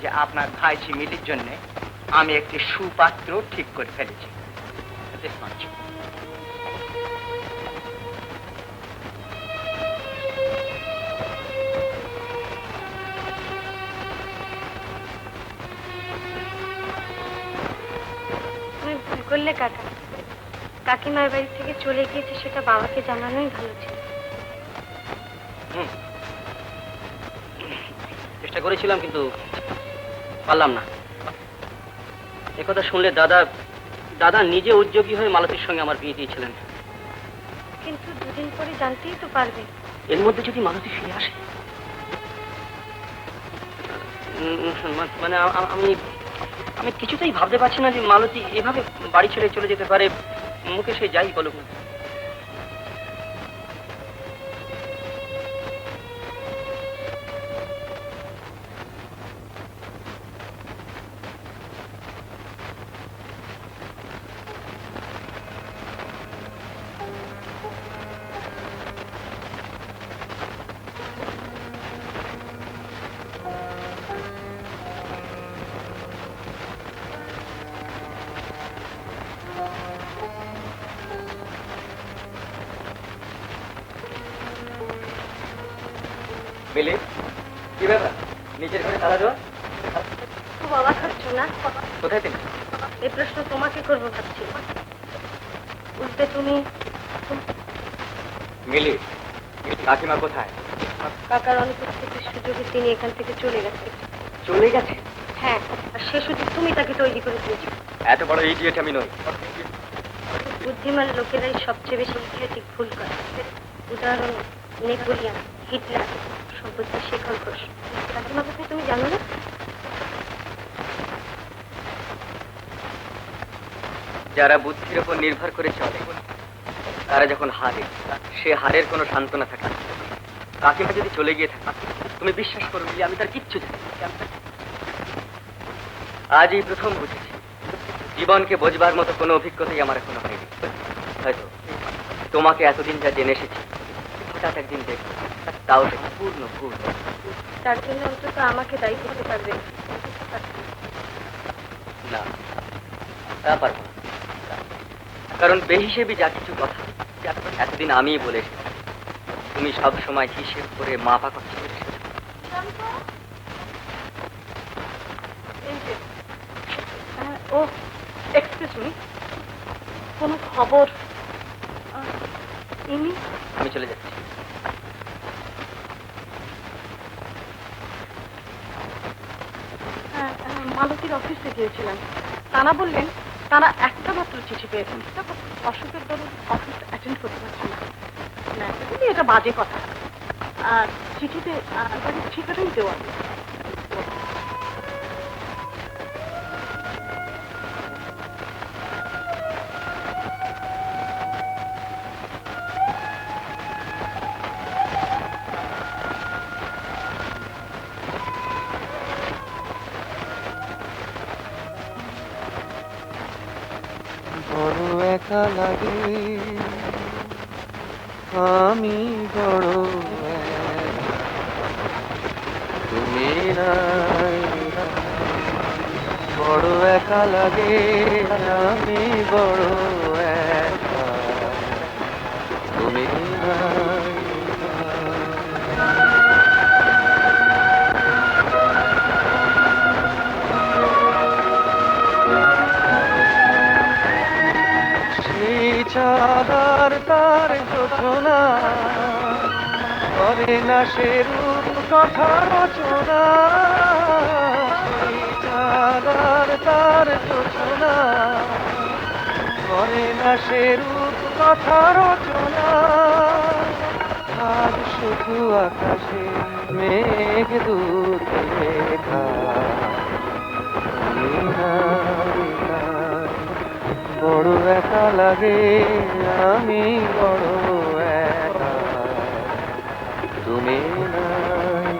যে আপনার ভাইঝি মিলির জন্য আমি একটি সুপাত্র ঠিক করে ফেলেছি। তুমি ভুল করলে কাকা। কাকিমার বাড়ি থেকে চলে গিয়েছে, সেটা বাবাকে জানানোই ভালো ছিল। চেষ্টা করেছিলাম, কিন্তু পারলাম না। একথা শুনলে দাদা নিজে উদ্যোগী হয়ে মালতীর সঙ্গে আমার বিয়ে দিয়েছিলেন। কিন্তু দুদিন পরে জানতেই তো পারবে। এর মধ্যে যদি মালতী ফিরে আসে, মানে আমি কিছুতেই ভাবতে পারছি না যে মালতী এভাবে বাড়ি ছেড়ে চলে যেতে পারে। মুখে সে যাই বলুক না। মিলি, কি ব্যাপার? নিচের ঘরে তালা দেওয়া? খুব অবাক হচ্ছ না? কোথায় তিনি? এই প্রশ্ন তোমাকে করবো ভাবছি। উল্টে তুমি। মিলি, কাকিমা কোথায়? কাকার অনুপস্থিতির সুযোগে তিনি এখান থেকে চলে গেছে। চলে গেছে? হ্যাঁ, আর সে সুযোগ তুমি তাকে তৈরি করে দিয়েছো। এত বড় ইডিয়েট আমি নই। বুদ্ধিমান লোকেরাই সবচেয়ে বেশি ইতিহাসিক ভুল করে। উদাহরণ নেপোলিয়ান, হিটলার, সম্পত্তি শেখর ঘোষ। কাকিমা কোথায় তুমি জানো না? যারা বুদ্ধির উপর নির্ভর করে চলে, তারা যখন হারে, সে হারের কোনো সান্ত্বনা থাকে না। কাকিমা যদি চলে গিয়ে থাকে, তুমি বিশ্বাস করো আমি তার কিচ্ছু জানি না। আজ এই প্রথম বুঝেছি, জীবনকে বোঝবার মতো কোনো অভিজ্ঞতাই আমার এখনো হয়নি। হয়তো তোমাকে এতদিন যা জেনে এসেছি, হঠাৎ একদিন দেখো, তাও সেটা পূর্ণ ভুল। তার জন্য অন্তত আমাকে দায়ী করতে পারবে না, তা পারবো না। কারণ বেহিসেবি যা কিছু কথা এতদিন আমিই বলে এসেছি, তুমি সব সময় হিসেব করে মাপা করছো। ও এক্সকিউজ মি, কোনো খবর? ইনি আমি চলে যাচ্ছি। মালতীর অফিসে গিয়েছিলেন, তারা বললেন তারা একটা মাত্র চিঠি পেয়েছেন, তারপর অসুখের দরুন অফিস অ্যাটেন্ড করতে পারছেন না। ন্যাচারালি এটা বাজে কথা। আর চিঠিতে বাড়ির ঠিকানাই দেওয়া নেই। বড় একা লাগে, আমি বড় একা, তুমি নাই। বড় একা লাগে, আমি বড় একা, তুমি নাই। চাঁদার তার যোজনা করে না সে রূপ কথা রচনা, চাঁদার তার যোজনা করে না সে রূপ কথা রচনা। আজ শুধু আকাশে মেঘ দূতে লেখা, বড় একা লাগে, আমি বড় একা, তুমি নাই।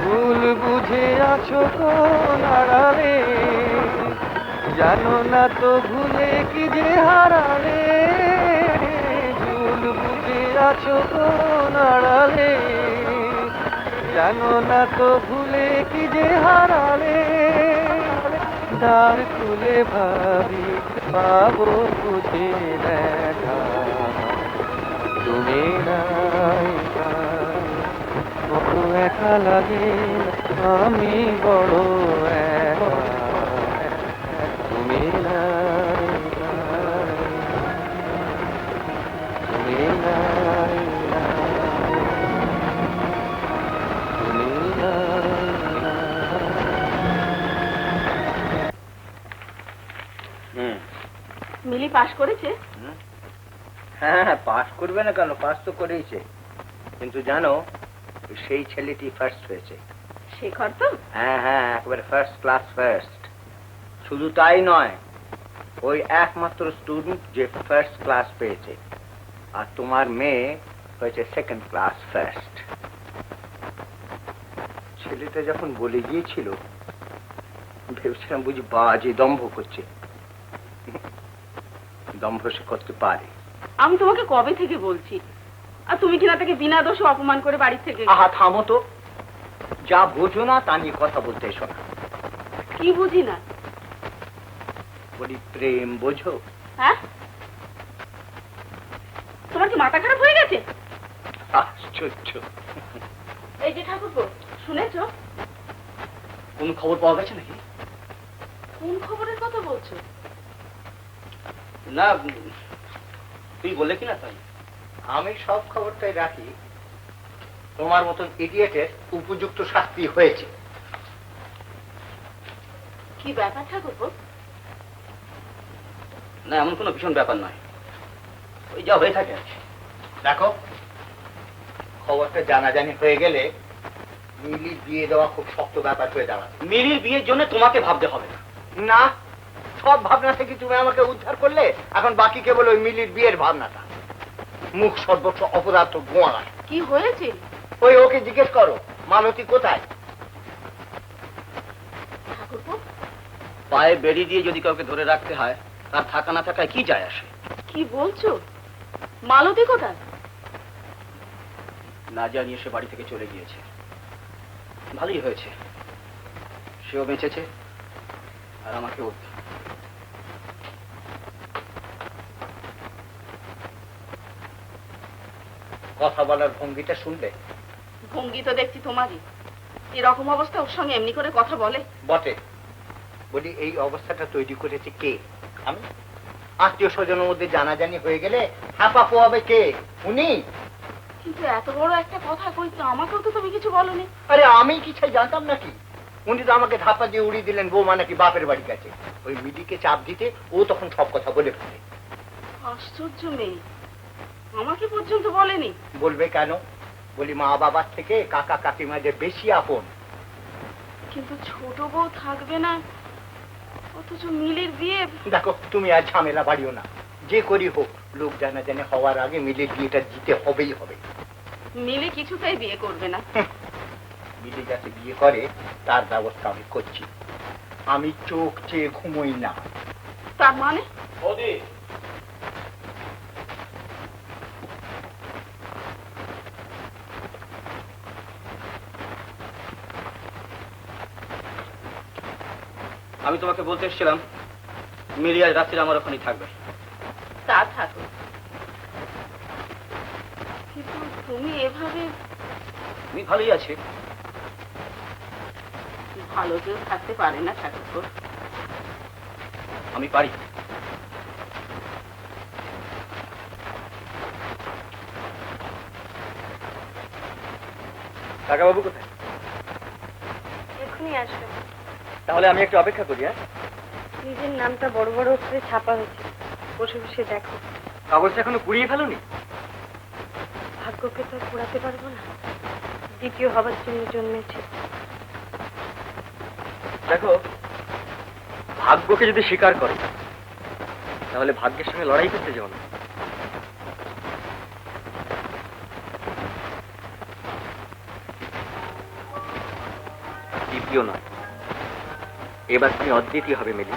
ভুল বুঝে আছো কোন আড়ালে, জানো না তো ভুলে কি যে হারালে। ভুল বুঝে আছো কোন আড়ালে, জানো না তো ভুলে কি যে হারালে। দ্বার খুলে ভাবি পাবো বুঝে দেখা, তুমি নাই। বড় একা লাগে, আমি বড় একা, তুমি নাই। তুমি নাই, তুমি নাই। মিলি পাশ করেছে? হ্যাঁ হ্যাঁ, পাস করবে না কেন, পাস তো করেইছে। কিন্তু জানো, সেই ছেলেটি ফার্স্ট হয়েছে। শেখর তো? হ্যাঁ হ্যাঁ, একেবারে ফার্স্ট ক্লাস ফার্স্ট। শুধু তাই নয়, ওই একমাত্র স্টুডেন্ট যে ফার্স্ট ক্লাস পেয়েছে। আর তোমার মেয়ে হয়েছে সেকেন্ড ক্লাস ফার্স্ট। ছেলেটা যখন বলে গিয়েছিল, ভেবেছিলাম বুঝি বাজে দম্ভ করছে। দম্ভ সে করতে পারে। আমি তোমাকে কবে থেকে বলছি, আর তুমি কিনা তাকে বিনা দোষে অপমান করে বাড়ি থেকে। আহা থামো তো, যা বোঝো না তা নিয়ে কথা বলতে এসো না। কি বুঝি না? বলি প্রেম বোঝো? হ্যাঁ, তোমার কি মাথা খারাপ হয়ে গেছে? আশ্চর্য। এই যে ঠাকুরপো, শুনেছ? কোন খবর পাওয়া গেছে নাকি? কোন খবরের কথা বলছো? না, তুই বললে কিনা তাই। আমি সব খবরটাই রাখি। তোমার মতন ইডিয়েটের উপযুক্ত শাস্তি হয়েছে। কি ব্যাপার ঠাকুরপো? না, এমন কোনো ভীষণ ব্যাপার নয়, ওই যা হয়ে থাকে। দেখো, খবরটা জানাজানি হয়ে গেলে মিলির বিয়ে দেওয়া খুব শক্ত ব্যাপার হয়ে দাঁড়াবে। মিলির বিয়ের জন্য তোমাকে ভাবতে হবে না। না, সব ভাবনা থেকে তুমি আমাকে উদ্ধার করলে, এখন বাকি কেবল ওই মিলির বিয়ের ভাবনাটা। মুখ সর্বস্ব অপদার্থ গোয়া। কি হয়েছে? ওই ওকে জিজ্ঞেস করো, মালতী কোথায়? ঠাকুরপো, পায়ে বেড়ি দিয়ে যদি কাউকে ধরে রাখতে হয়, তার থাকা না থাকায় কি যায় আসে? কি বলছো? মালতী কোথায়? না জানিয়ে সে বাড়ি থেকে চলে গিয়েছে। ভালোই হয়েছে, সেও বেঁচেছে আর আমাকেও। কথা বলার ভঙ্গিটা শুনলে? ভঙ্গি তো দেখছি তোমারই। এরকম অবস্থা ওর সঙ্গে এমনি করে কথা বলে? বটে। বলি এই অবস্থাটা তৈরি করেছে কে? আমি? আত্মীয় স্বজনের মধ্যে জানাজানি হয়ে গেলে হাঁপা পোয়াবে কে? উনি? কিন্তু এত বড় একটা কথা কইতে আমাকেও তো তুমি কিছু বলনি। আরে আমি কিছু জানতাম নাকি? উনি তো আমাকে ধাপা দিয়ে উড়িয়ে দিলেন বৌমা নাকি বাপের বাড়ি গেছে। ওই মিডিকে চাপ দিতে ও তখন সব কথা বলে ফেলে। আশ্চর্য মেয়ে, আমাকে পর্যন্ত বলেনি। বলবে কেন? বলি মা বাবার থেকে কাকা কাকিমা যে বেশি আপন। কিন্তু ছোট বউ থাকবে না, অথচ মিলির বিয়ে। দেখো তুমি আর ঝামেলা বাড়িও না, যে করি হোক লোক জানাজানি হওয়ার আগে মিলির বিয়েটা দিতে হবেই হবে। মিলি কিছুতেই বিয়ে করবে না। মিলি যাতে বিয়ে করে তার ব্যবস্থা আমি করছি। আমি চোখ চেয়ে ঘুমোই না। তার মানে? আমি তোমাকে বলতে এসেছিলাম মিলি আজ রাত্রে আমার ওখানেই থাকবে। তা থাকো, কিন্তু তুমি এভাবে। আমি ভালোই আছি। ভালো কেউ থাকতে পারে না ঠাকুর। আমি পারি। কাকাবাবু কোথায়? এখনই আসবে। তাহলে আমি একটু অপেক্ষা করি। হ্যাঁ, নিজের নামটা বড় বড় অক্ষরে ছাপা হয়েছে, বসে বসে দেখো। কাগজটা এখনো কুড়িয়ে ফেলোনি? ভাগ্যকে তো আর পোড়াতে পারবো না, দ্বিতীয় হবার জন্য জন্মেছে। দেখো, ভাগ্যকে যদি স্বীকার করে তাহলে ভাগ্যের সঙ্গে লড়াই করতে যাও না। দ্বিতীয় নয়, এবার তুমি অদ্বিতীয় হবে মিলি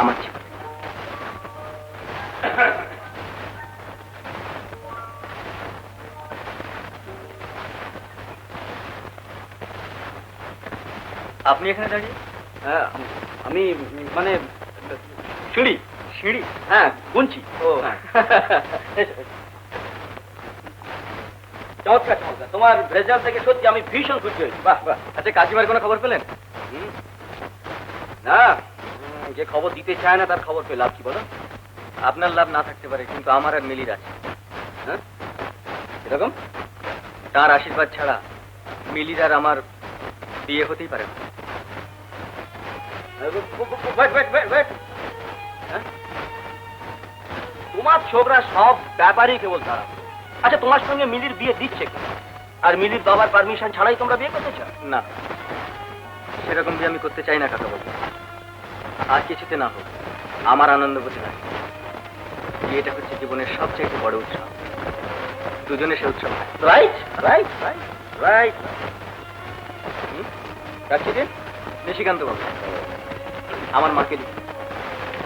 আমার জীবনে। আপনি এখানে দাঁড়িয়ে? হ্যাঁ, আমি মানে সিঁড়ি সিঁড়ি হ্যাঁ গুনছি। ও চমৎকার চমৎকার, তোমার রেজাল্ট থেকে সত্যি আমি ভীষণ খুশি হয়েছি। বাহ বাহ। আচ্ছা, কাকিমার কোনো খবর পেলেন? না, যে খবর দিতে চায় না তার খবর পেয়ে লাভ কি বলো? আপনার লাভ না থাকতে পারে, কিন্তু আমার আর মিলির আছে। হ্যাঁ, এরকম তার আশীর্বাদ ছাড়া মিলির আর আমার বিয়ে হতেই পারে না। তোমার ছোকরা সব ব্যাপারই কেবল তারা। আচ্ছা, তোমার সঙ্গে মিলির বিয়ে দিচ্ছে কেন? আর মিলির বাবার পারমিশন ছাড়াই তোমরা বিয়ে করতে চাও? না, সেরকম বিয়ে আমি করতে চাই না কাকা বাবু। আর কিছুতে না হোক, আমার আনন্দ বোধ লাগে। বিয়েটা হচ্ছে জীবনের সবচেয়ে বড় উৎসব। দুজনে সে উৎসব। Right right right right. রাখছি যে নিশিকান্ত বাবু, আমার মাকে লিখি।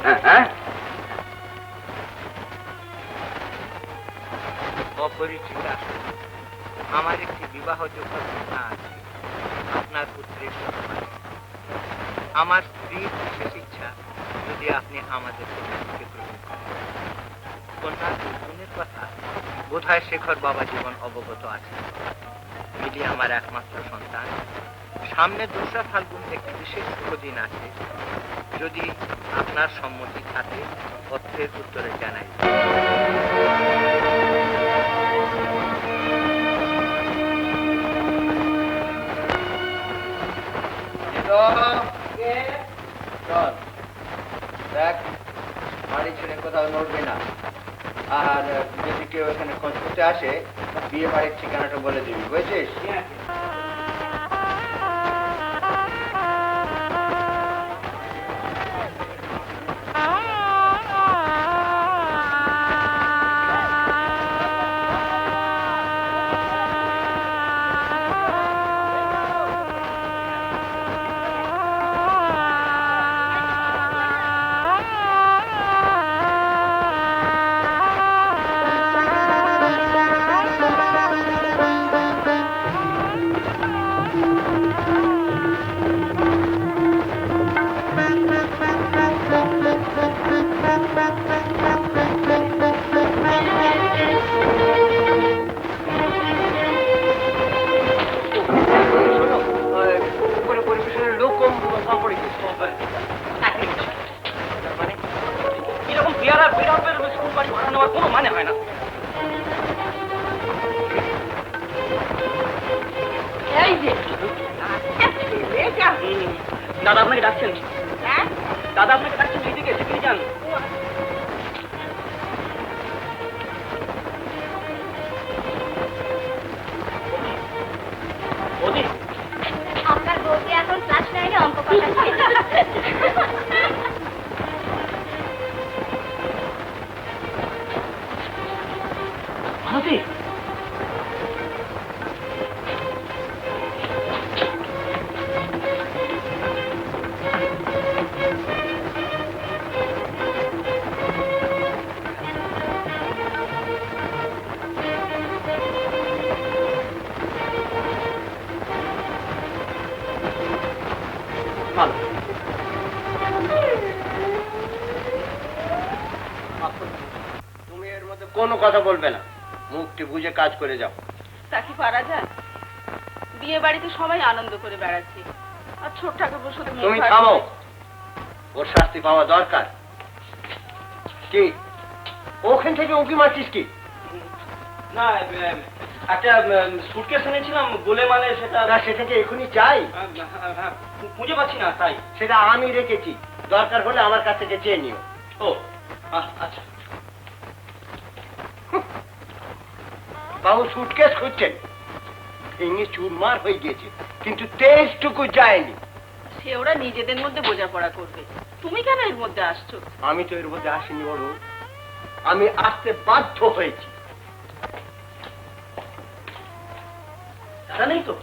হ্যাঁ হ্যাঁ। অপরিচিতা, আমার একটি বিবাহযোগ্য কন্যা আছে, আপনার পুত্রের সম্মানে। আমার স্ত্রীর বিশেষ ইচ্ছা যদি আপনি আমাদের কন্যাকে গ্রহণ করেন। কন্যার গুণের কথা বোধহয় শেখর বাবা জীবন অবগত আছে। মিলি আমার একমাত্র সন্তান। সামনে 2রা ফাল্গুন একটি বিশেষ শুভদিন আছে। যদি আপনার সম্মতি থাকে পত্রের উত্তরে জানাই। চল দেখ, বাড়ি ছেড়ে কোথাও নড়বে না। আর যদি কেউ এখানে খোঁজ করতে আসে, বিয়ে বাড়ির ঠিকানাটা বলে দিবি, বুঝেছিস? ওই রকমের স্কুল বাড়ি ভাড়া নেওয়ার কোনো মানে হয় না। দাদা আপনাকে ডাকছেন। দাদা আপনাকে ডাকছেন, এইদিকে সেখানে যান। আপনার বউকে এখন ক্লাস 9-এ অঙ্ক পড়াচ্ছে। মালতী, তুমি এর মধ্যে কোনো কথা বলবে না, মুখটি বুঝে কাজ করে যাও। তা কি পারা যায়? বিয়ে বাড়িতে সবাই আনন্দ করে বেড়াচ্ছি, আর ছোট ঠাকুর শুধু তুমি থামো, ওর শাস্তি পাওয়া দরকার। কি ওখান থেকে উঁকি মারছিস কি? না, একটা সুটকেস এনেছিলাম বলে, মানে সেটা সেটাকে এখনই চাই? খুঁজে পাচ্ছি না, তাই। সেটা আমি রেখেছি, দরকার হলে আমার কাছ থেকে চেয়ে নিও। ও আচ্ছা। বাবু সুটকেস খুঁজছেন, ভেঙে চুরমার হয়ে গিয়েছে, কিন্তু তেজটুকু যায়নি। সে ওরা নিজেদের মধ্যে বোঝাপড়া করবে, তুমি কেন এর মধ্যে আসছো? আমি তো এর মধ্যে আসিনি, বড় আমি আসতে বাধ্য হয়েছি। দাদা নেই তো?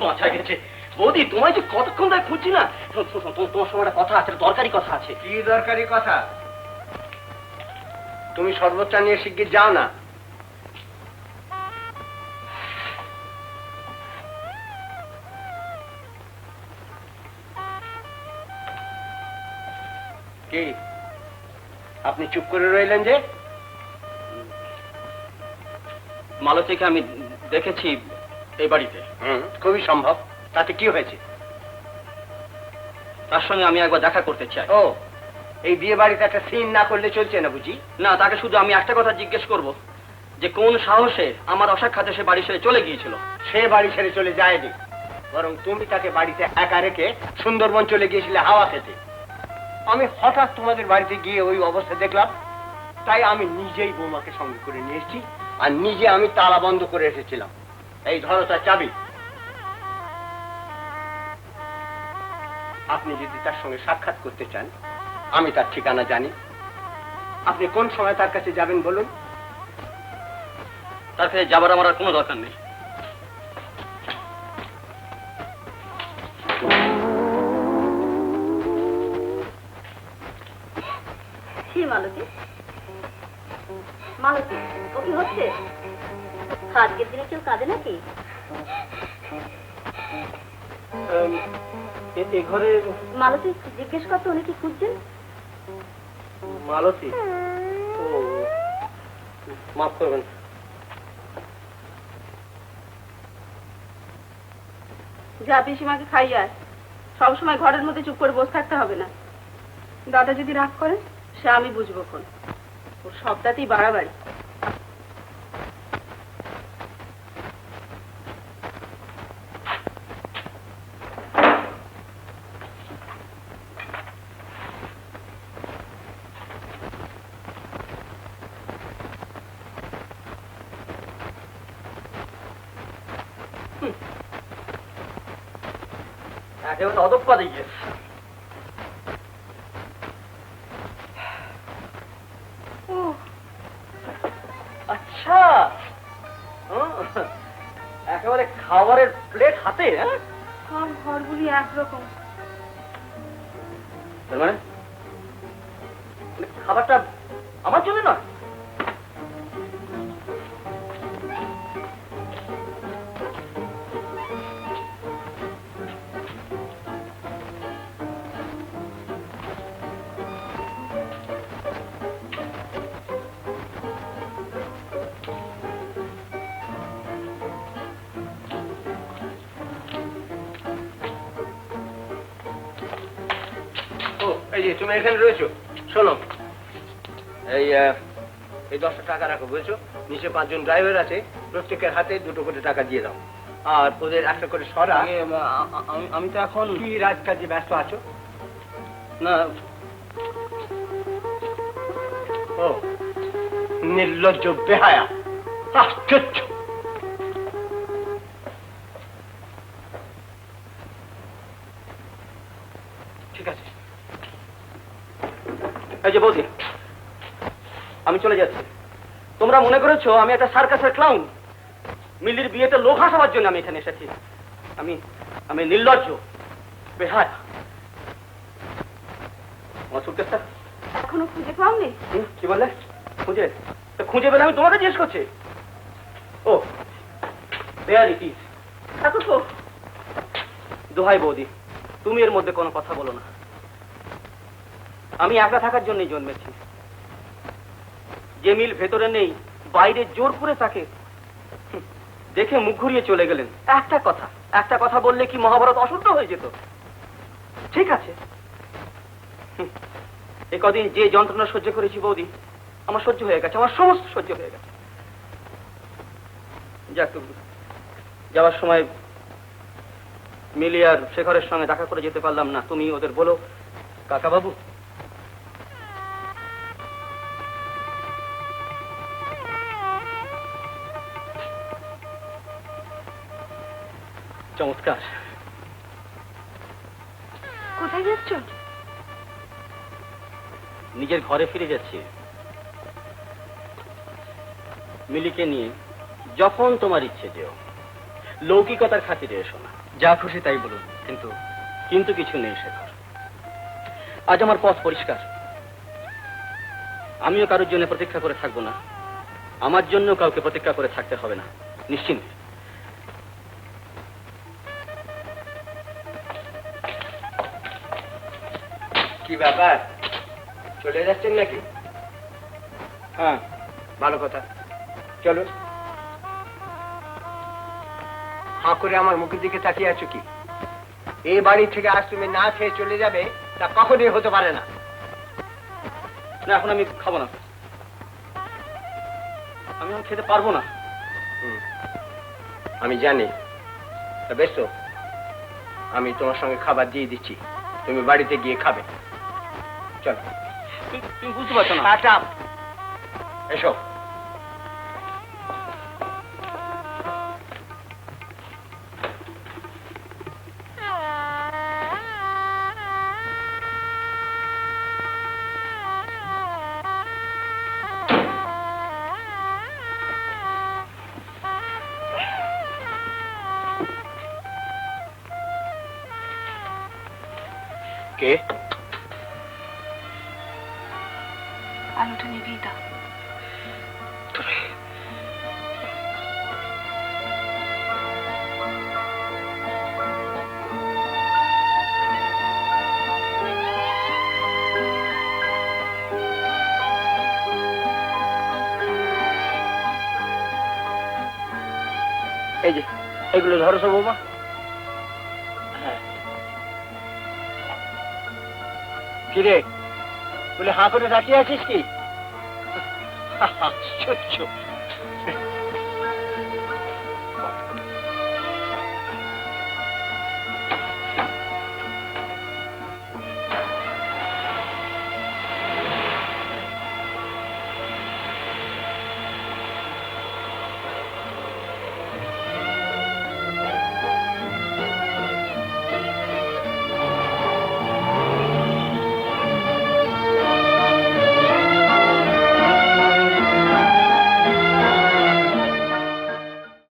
বাঁচা গেছে। বৌদি, তোমায় যে কতক্ষণ ধরে খুঁজছি না। তোমার সঙ্গে একটা কথা আছে, দরকারি কথা আছে। কি দরকারি কথা? তুমি শরবতটা নিয়ে শিগগির যাও না। কি আপনি চুপ করে রইলেন যে? মালতীকে আমি দেখেছি এই বাড়িতে। খুবই সম্ভব, তাতে কি হয়েছে? তার সঙ্গে আমি একবার দেখা করতে চাই। ও, এই বিয়ে বাড়িতে একটা সিন না করলে চলছে না বুঝি? না, তাকে শুধু আমি একটা কথা জিজ্ঞেস করব, যে কোন সাহসে আমার অসাক্ষাতে সে বাড়ি ছেড়ে চলে গিয়েছিল। সে বাড়ি ছেড়ে চলে যায়নি, বরং তুমি তাকে বাড়িতে একা রেখে সুন্দরবন চলে গিয়েছিলে হাওয়া খেতে। আমি হঠাৎ তোমাদের বাড়িতে গিয়ে ওই অবস্থা দেখলাম, তাই আমি নিজেই বৌমাকে সঙ্গে করে নিয়ে এসেছি, আর নিজে আমি তালা বন্ধ করে এসেছিলাম। এই ধরো তার চাবি। আপনি যদি তার সঙ্গে সাক্ষাৎ করতে চান, আমি তার ঠিকানা জানি। আপনি কোন সময় তার কাছে যাবেন বলুন? তার কাছে যাবার আমার আর কোনো দরকার নেই। মালতী, মালতী, ও কি হচ্ছে? আজকের দিনে কেউ কাঁদে নাকি? এ ঘরে মালতী, জিজ্ঞেস করতো উনি কি খুঁজছেন? মালতী, ও মাফ করবেন। যা পিসিমাকে খাইয়ে আয়, সবসময় ঘরের মধ্যে চুপ করে বসে থাকতে হবে না। দাদা যদি রাগ করে সে আমি বুঝবো কোন, ওর সবটাতেই বাড়াবাড়ি। একেবারে অদপ্পাদে গিয়েছে। আচ্ছা, একেবারে খাবারের প্লেট হাতে। সব ঘরগুলি একরকম। মানে খাবারটা আমার জন্য নয়? এই যে তুমি এখানে রয়েছো, শোনো, এই 10টা টাকা রাখো, বুঝেছো? নিচে 5 জন ড্রাইভার আছে, প্রত্যেকের হাতে 2 করে টাকা দিয়ে দাও। আর ওদের একটা করে সরা। আমি তো এখন কি রাজকাজে ব্যস্ত আছো? না। ও নির্লজ্জ বেহায়া, আশ্চর্য। ঠিক আছে, এই যে বৌদি, আমি চলে যাচ্ছি। তোমরা মনে করেছো আমি একটা সার্কাসের ক্লাউন? মিলির বিয়েতে লোক হাসাবার জন্য আমি এখানে এসেছি। আমি নির্লজ্জ বেহায়া। আমার সুটকেসটা এখনো খুঁজে পাওনি? কি বললে? খুঁজে পেলে আমি তোমাকে জিজ্ঞেস করছি। ও দেয়ার ইট ইজ। দোহাই বৌদি, তুমি এর মধ্যে কোনো কথা বলো না। আমি একা থাকার জন্যই জন্মেছি। যে মিল ভেতরে নেই, বাইরে জোর করে তাকে দেখে মুখ ঘুরিয়ে চলে গেলেন। একটা কথা বললে কি মহাভারত অশুদ্ধ হয়ে যেত? ঠিক আছে, এ কদিন যে যন্ত্রণা সহ্য করেছি বৌদি, আমার সহ্য হয়ে গেছে, আমার সমস্ত সহ্য হয়ে গেছে। যাক, যাওয়ার সময় মিলি আর শেখরের সঙ্গে দেখা করে যেতে পারলাম না। তুমি ওদের বলো, কাকা বাবু চমৎকার। কোথায় যাচ্ছ? নিজের ঘরে ফিরে যাচ্ছি মিলিকে নিয়ে। যখন তোমার ইচ্ছে যেও, লৌকিকতার খাতিরে এসো না। যা খুশি তাই বলুন, কিন্তু কিছু নেই শেখর। আজ আমার পথ পরিষ্কার। আমিও কারোর জন্য প্রতীক্ষা করে থাকবো না, আমার জন্য কাউকে প্রতীক্ষা করে থাকতে হবে না, নিশ্চিন্ত। কি ব্যাপার, চলে যাচ্ছেন নাকি? হ্যাঁ, ভালো কথা, চলো। হাঁ করে আমার মুখের দিকে তাকিয়ে আছো কি? এই বাড়ি থেকে আজ তুমি না খেয়ে চলে যাবে, তা কখনই হতে পারে না। না, এখন আমি খাবো না, আমি এখন খেতে পারবো না। আমি জানি, বেশ তো, আমি তোমার সঙ্গে খাবার দিয়ে দিচ্ছি, তুমি বাড়িতে গিয়ে খাবে। চলো। তুমি বুঝতে পারছো না? এসো। কে? আলোটা নিভিয়ে দাও। এই যে এগুলো ধরো সব বাবা। কিরে, বলে হাঁ করে তাকিয়ে আছিস কি? আশ্চর্য।